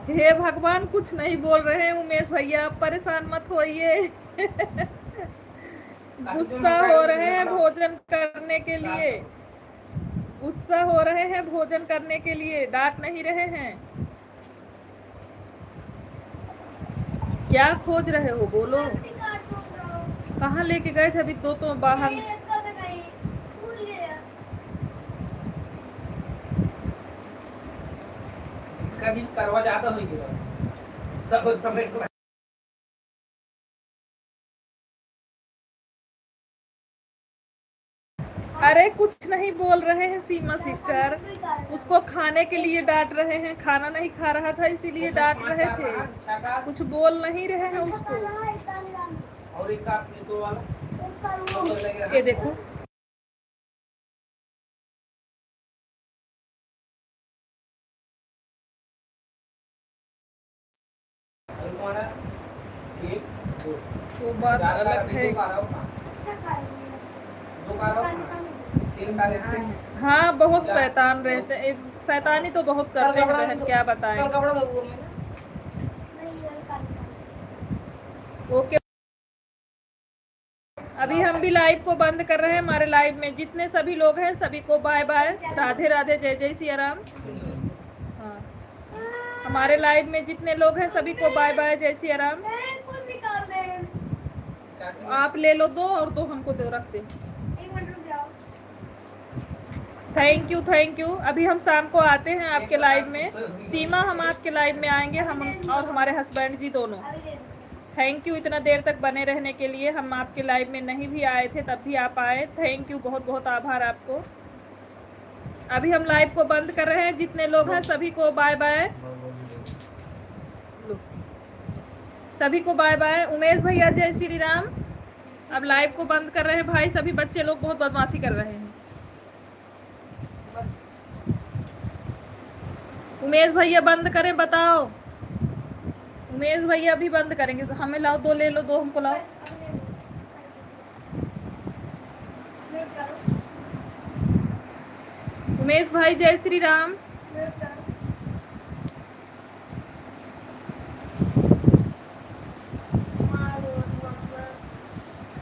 हे भगवान, कुछ नहीं बोल रहे हैं उमेश भैया, आप परेशान मत होइए। गुस्सा हो रहे हैं भोजन करने के लिए, गुस्सा हो रहे हैं भोजन करने के लिए, डांट नहीं रहे हैं। क्या खोज रहे हो, बोलो। लकड़ी काट रहा हूँ। कहाँ लेके गए थे? अभी दो तो बाहर। ये कब गई? भूल गया। कभी करवा ज्यादा हुई गिरा तब उस समय को अरे कुछ नहीं बोल रहे हैं सीमा सिस्टर, उसको खाने के लिए डांट रहे हैं, खाना नहीं खा रहा था इसीलिए डांट रहे थे, कुछ बोल नहीं रहे हैं उसको। और एक का मिसो वाला ये देखो, हमारा एक दो वो बात अलग है। अच्छा कर दो कारो तीन कारे हैं। हाँ, बहुत शैतान रहते हैं, शैतानी तो बहुत करते हैं बहन, क्या बताएं। कपड़ा दो वो मैंने ओके, अभी हम भी लाइव को बंद कर रहे हैं। हमारे लाइव में जितने सभी लोग हैं सभी को बाय बाय, राधे राधे, जय जय सिया राम। हाँ, हमारे लाइव में जितने लोग हैं सभी को बाय बाय, जय सिया राम। निकाल दे। आप ले लो दो और दो हमको दो, रख दे। 1 मिनट रुक जाओ। Thank you, thank you. अभी हम शाम को आते हैं आपके लाइव में, सीमा हम आपके लाइव में आएंगे, हम और हमारे हस्बैंड जी दोनों। अभी दे दो। थैंक यू इतना देर तक बने रहने के लिए। हम आपके लाइव में नहीं भी आए थे तब भी आप आए, थैंक यू, बहुत बहुत आभार आपको। अभी हम लाइव को बंद कर रहे हैं, जितने लोग हैं सभी को बाय बाय, सभी को बाय बाय। उमेश भैया जय श्री राम। अब लाइव को बंद कर रहे हैं भाई, सभी बच्चे लोग बहुत बदमाशी कर रहे हैं। उमेश भैया बंद करें, बताओ। उमेश भैया अभी बंद करेंगे, तो हमें लाओ, दो ले लो, दो हमको लाओ। बस, अभी दे दो। म्यूट करो। उमेश भाई जय श्री राम।